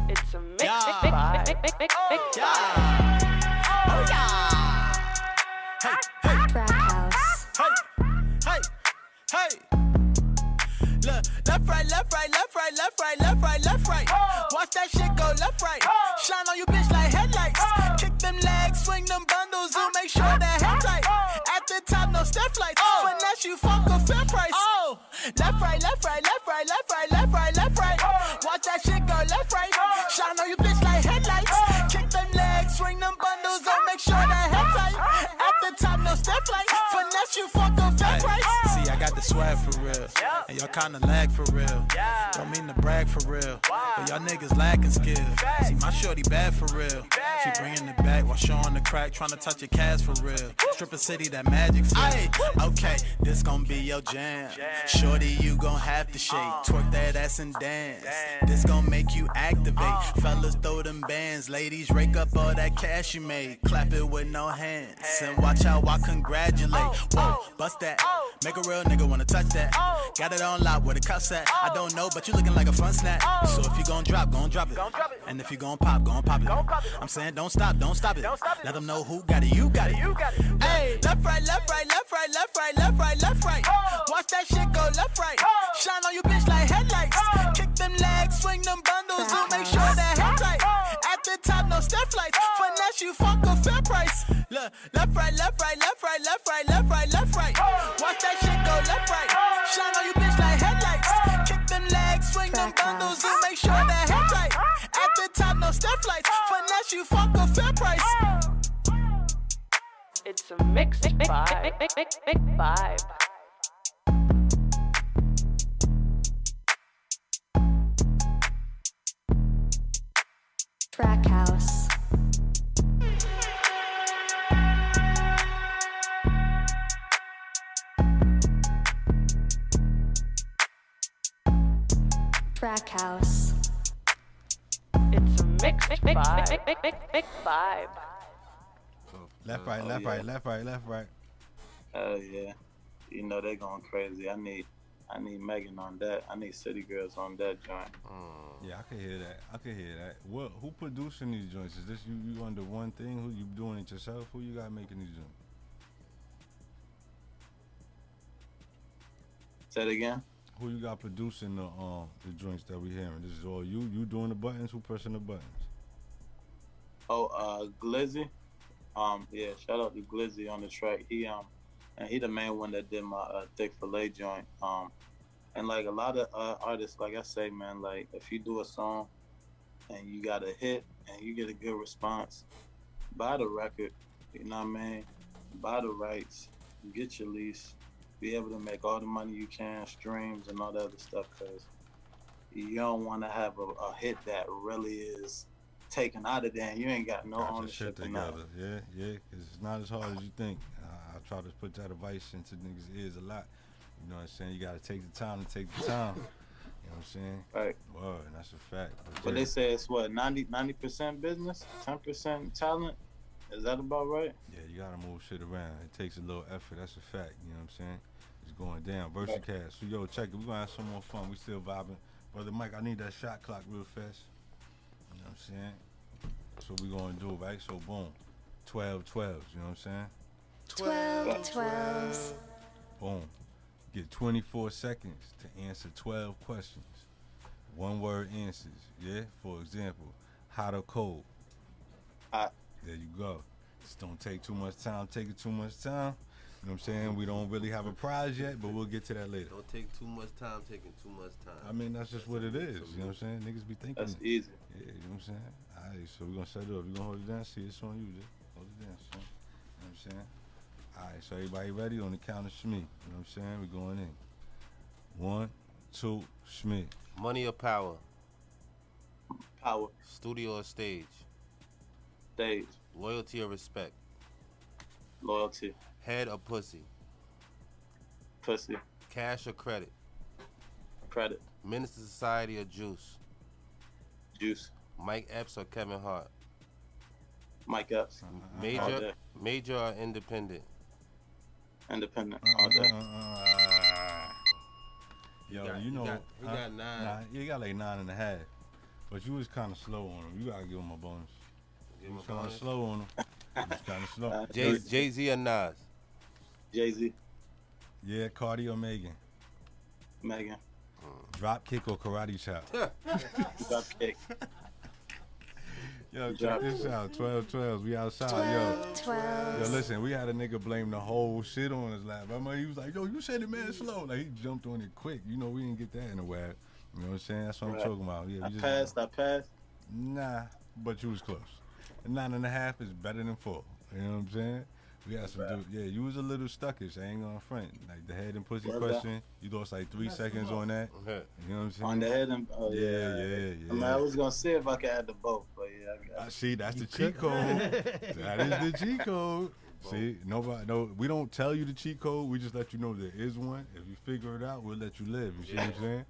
It's a mix. Yeah. Oh yeah. Hey, hey. Track house. Hey, hey. Look, left, right, left, right, left, right, left, right, left, right, left, right. Watch that shit go left, right. Shine on you, bitch, like headlights. Kick them legs, swing them bundles, and make sure that head tight. At the top, no step lights. Finesse you, fuck a fair price. Left, right, left, right, left, right, left, right, left, right, left, right. Watch that shit go left, right. Shine on you, bitch, like headlights. Kick them legs, swing them bundles, and make sure that head tight. At the top, no step lights. Finesse you, fuck a fair price. See, I got the swag for real, and y'all kinda lag for real. Don't mean to brag for real, but y'all niggas lacking skill. See, my shorty bad for real. She bringing it back while showing the crack, trying to touch your cash for real. Strip a city, that magic feel. Okay, this gon' be your jam. Shorty, you gon' have to shake. Twerk that ass and dance. This gon' make you activate. Fellas throw them bands. Ladies rake up all that cash you made. Clap it with no hands. And watch how I congratulate. Whoa, bust that. Make a real nigga wanna touch that. Got it on lock where the cuffs at. I don't know, but you looking like a fun snack. So if you gon' drop it. And if you gon' pop it. I'm saying don't stop it. Let them know who got it, you got it. Hey, left, right, left, right, left, right, left, right, left, right, left, right. Watch that shit go left, right. Shine on you, bitch, like headlights. Kick them legs, swing them bundles, and make sure that head tight. At the top, no step lights. Finesse you, fuck a fair price. Look, left, right, left, right, left, right, left, right, left, right, left, right. Watch that shit go left, right. Shine on you, bitch, like headlights. Kick them legs, swing them bundles, and make sure that head tight. At the top, no step lights. Finesse you, fuck a fair price. It's a mix vibe. Big vibe. Track house. Track house. It's a mix vibe. Big vibe. Left, right, left, right, left, right, left, right. Oh yeah. You know they going crazy. I need Megan on that. I need City Girls on that joint. Yeah, I can hear that. Who producing these joints? Is this you under one thing? Who you doing it yourself? Who you got making these joints? Say it again. Who you got producing the joints that we hearing? This is all you doing the buttons? Who pressing the buttons? Glizzy. Yeah, shout out to Glizzy on the track. He the main one that did my Thick Filet joint. And like a lot of artists, like I say, man, like if you do a song and you got a hit and you get a good response, buy the record, you know what I mean? Buy the rights, get your lease, be able to make all the money you can, streams and all that other stuff, because you don't want to have a hit that really is taken out of there and you ain't got no ownership in that. Yeah, because it's not as hard as you think. I try to put that advice into niggas' ears a lot. You know what I'm saying? You got to take the time to take the time. You know what I'm saying? Right. Word, and that's a fact. But they say it's what, 90% business, 10% talent? Is that about right? Yeah, you got to move shit around. It takes a little effort. That's a fact. You know what I'm saying? It's going down. Versakyle. So, yo, check it. We're going to have some more fun. We still vibing. Brother Mike, I need that shot clock real fast. You know what I'm saying? That's what we're going to do, right? So, boom. 12 12s. You know what I'm saying? 12 12s. Boom. Get 24 seconds to answer 12 questions. One word answers. Yeah? For example, hot or cold? Hot. There you go. Just don't take too much time. Taking too much time. You know what I'm saying? We don't really have a prize yet, but we'll get to that later. Don't take too much time taking too much time. I mean, that's just what it is. You know what I'm saying? Niggas be thinking. That's easy. Yeah, you know what I'm saying? All right, so we're going to set it up. You're going to hold it down. See, it's on you, just hold it down, son. You know what I'm saying? All right, so everybody ready? On the count of Shmee. You know what I'm saying? We're going in. 1, 2, Shmee. Money or power? Power. Studio or stage? Stage. Loyalty or respect? Loyalty. Head or pussy? Pussy. Cash or credit? Credit. Menace to Society or Juice? Juice. Mike Epps or Kevin Hart? Mike Epps. Major or independent? Independent. All day. Yo, he got 9. Nah, you got like 9.5. But you was kind of slow on him. You got to give him a bonus. You was kind of slow on him. You was kind of slow. Jay-Z or Nas? Jay-Z. Yeah, Cardi or Megan? Megan. Drop kick or karate chop? Drop kick. Yo, check this out. 12 12s. We outside. 12 Yo, listen, we had a nigga blame the whole shit on his lap. I mean, he was like, yo, you said it, man, slow. Like, he jumped on it quick. You know, we didn't get that in a while. You know what I'm saying? That's what I'm talking about. Yeah, I passed. Nah, but you was close. 9.5 is better than 4. You know what I'm saying? We had some dude. Yeah, you was a little stuckish. I ain't gonna front. Like the head and pussy question, you lost like 3 seconds on that. You know what I'm saying? On the head and yeah. I mean, I was gonna see if I could add the both, but yeah. I got see, that's the cheat code. That is the cheat code. See, we don't tell you the cheat code. We just let you know there is one. If you figure it out, we'll let you live. You see what I'm saying?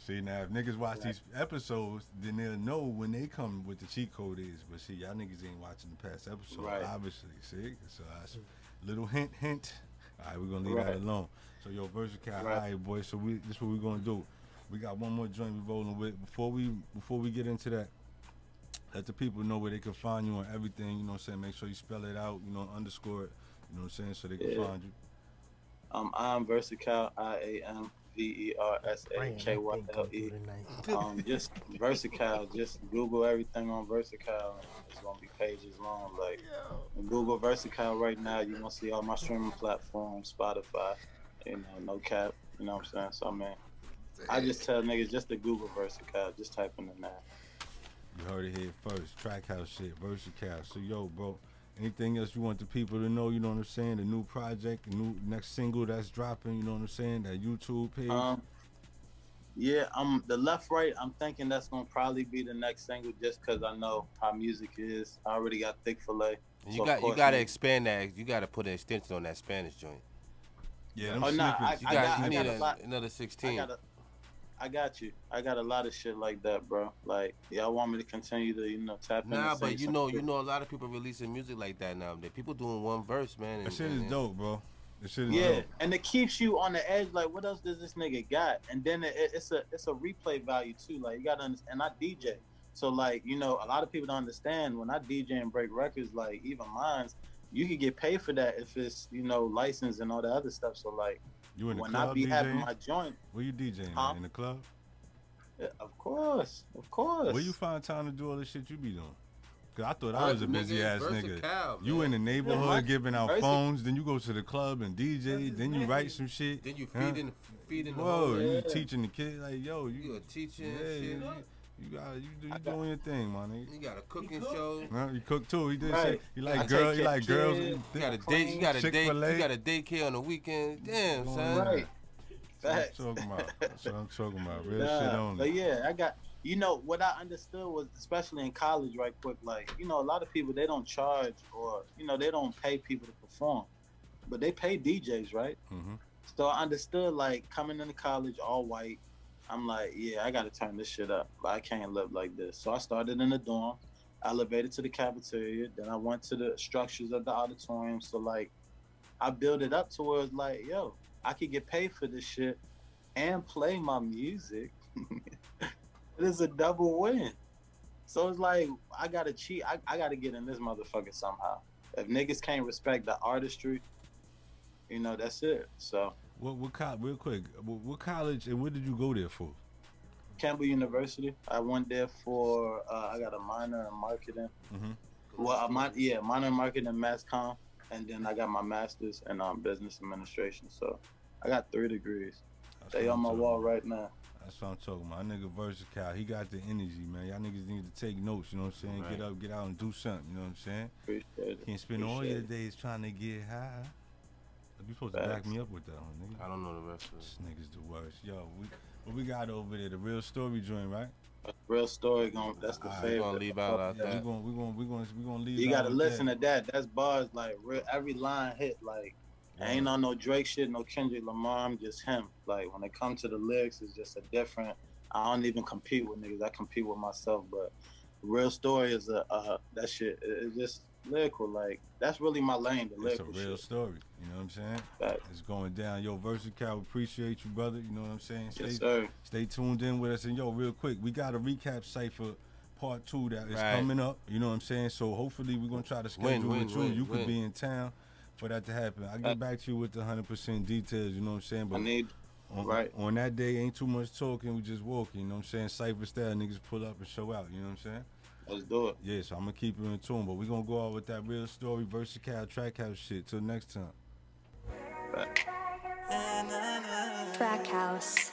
See, now, if niggas watch these episodes, then they'll know when they come what the cheat code is. But see, y'all niggas ain't watching the past episode, obviously. See? So, that's a little hint. All right, we're going to leave that alone. So, yo, Versakyle, all right, boy. So, this is what we're going to do. We got one more joint we rolling with. Before we get into that, let the people know where they can find you on everything. You know what I'm saying? Make sure you spell it out, underscore it. You know what I'm saying? So they can find you. I'm Versakyle, Versakyle. Just Versakyle. Just Google everything on Versakyle. It's gonna be pages long. Like Google Versakyle right now. You gonna see all my streaming platforms, Spotify. No cap. You know what I'm saying? So I just tell niggas just to Google Versakyle. Just type in the name. You heard it here first. Track house shit. Versakyle. So yo, bro. Anything else you want the people to know, you know what I'm saying? The new project, the new next single that's dropping, you know what I'm saying? That YouTube page. The left right, I'm thinking that's gonna probably be the next single just cause I know how music is. I already got thick fillet. You gotta expand that. You gotta put an extension on that Spanish joint. Yeah, you need another 16. I got you. I got a lot of shit like that, bro. Like, y'all want me to continue to, tap in. Nah, but you know, a lot of people releasing music like that now. People doing one verse, man. That shit is dope, bro. That shit is dope. And it keeps you on the edge. Like, what else does this nigga got? And then it's a replay value too. Like, you gotta understand. And I DJ, so like, a lot of people don't understand when I DJ and break records. Like, even mine's, you can get paid for that if it's licensed and all that other stuff. So like. You in the when club, I be DJing? having my joint. Where you DJing? In the club? Yeah, of course. Where you find time to do all the shit you be doing? Cause I thought I was a busy ass nigga. Man. You in the neighborhood giving out phones, then you go to the club and DJ, then you write some shit. Then you feeding the whoa, you teaching the kid like yo, you a teacher and shit. You doing your thing, my nigga. You got a cooking show. No, you cook too. He did Right. say he like girls. He like girls. You got a date. You got a date. You got a daycare on the weekend. Damn, son. Right. That's what I'm talking about. Real shit only. But yeah, I got. You know what I understood was, especially in college, right quick. Like, you know, a lot of people, they don't charge, or you know, they don't pay people to perform, but they pay DJs, right? Mm-hmm. So I understood, like, coming into college all white. I'm like, yeah, I got to turn this shit up. I can't live like this. So I started in the dorm, elevated to the cafeteria. Then I went to the structures of the auditorium. So, like, I built it up to where it's like, yo, I could get paid for this shit and play my music. It is a double win. So it's like, I got to cheat. I got to get in this motherfucker somehow. If niggas can't respect the artistry, you know, that's it. So. Real quick, what college and what did you go there for? Campbell University. I went there for, I got a minor in marketing. Mm-hmm. Well, minor in marketing and mass comm. And then I got my master's in business administration. So I got 3 degrees. They on my wall right now. That's what I'm talking about. My nigga Versakyle, he got the energy, man. Y'all niggas need to take notes, you know what I'm saying? Right. Get out and do something, you know what I'm saying? Appreciate it. Can't spend all your days trying to get high. You supposed to back me up with that one, nigga. I don't know the rest of it. This nigga's the worst. Yo, what we got over there? The real story joint, right? Real story, that's the favorite. We're gonna leave out that. We're gonna leave. You gotta listen to that. That's bars, like every line hit. Like, I ain't on no Drake shit, no Kendrick Lamar. I'm just him. Like, when it comes to the lyrics, it's just a different. I don't even compete with niggas. I compete with myself. But real story is that shit. It's just lyrical. Like, that's really my lane. The lyrical shit. It's a real story. You know what I'm saying? It's going down. Yo, Versakyle, appreciate you, brother. You know what I'm saying? Yes, sir. Stay tuned in with us. And yo, real quick, we got a recap cypher part 2 that is coming up. You know what I'm saying? So hopefully we're gonna try to schedule with you. You could be in town for that to happen. I'll get back to you with the 100% details. You know what I'm saying? But on that day, ain't too much talking. We just walking. You know what I'm saying? Cypher style, niggas pull up and show out. You know what I'm saying? Let's do it. Yeah, so I'm gonna keep you in tune. But we're gonna go out with that real story, Versakyle, track house shit. Till next time. Track house.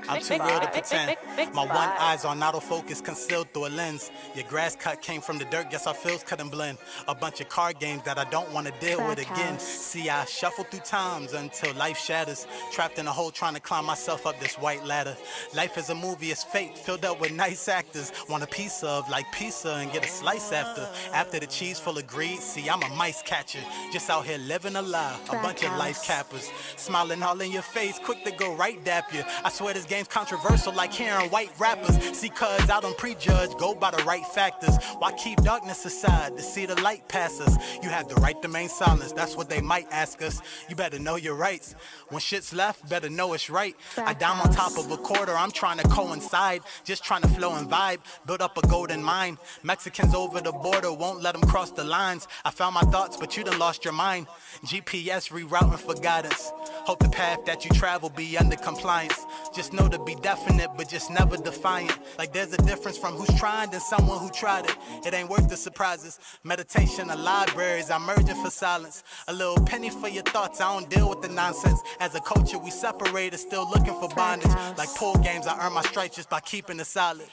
I'm too real to pretend. My one eye's on autofocus, concealed through a lens. Your grass cut came from the dirt, guess our fields couldn't blend. A bunch of card games that I don't want to deal with again. See, I shuffle through times until life shatters. Trapped in a hole trying to climb myself up this white ladder. Life is a movie, it's fake, filled up with nice actors. Want a piece of, like pizza, and get a slice after. After the cheese full of greed, see, I'm a mice catcher. Just out here living a lie, a bunch of life cappers. Smiling all in your face, quick to go right dap you. I swear this game's controversial like hearing white rappers. See, cuz I don't prejudge, go by the right factors. Why keep darkness aside to see the light pass us? You have the right to remain silent, that's what they might ask us. You better know your rights. When shit's left, better know it's right. I dime on top of a quarter, I'm trying to coincide. Just trying to flow and vibe, build up a golden mine. Mexicans over the border, won't let them cross the lines. I found my thoughts, but you done lost your mind. GPS rerouting for guidance. Hope the path that you travel be under compliance. Just know to be definite, but just never defiant. Like there's a difference from who's trying and someone who tried it. It ain't worth the surprises. Meditation or libraries, I'm merging for silence. A little penny for your thoughts, I don't deal with the nonsense. As a culture, we separated, still looking for bondage. Like pool games, I earn my stripes just by keeping it solid.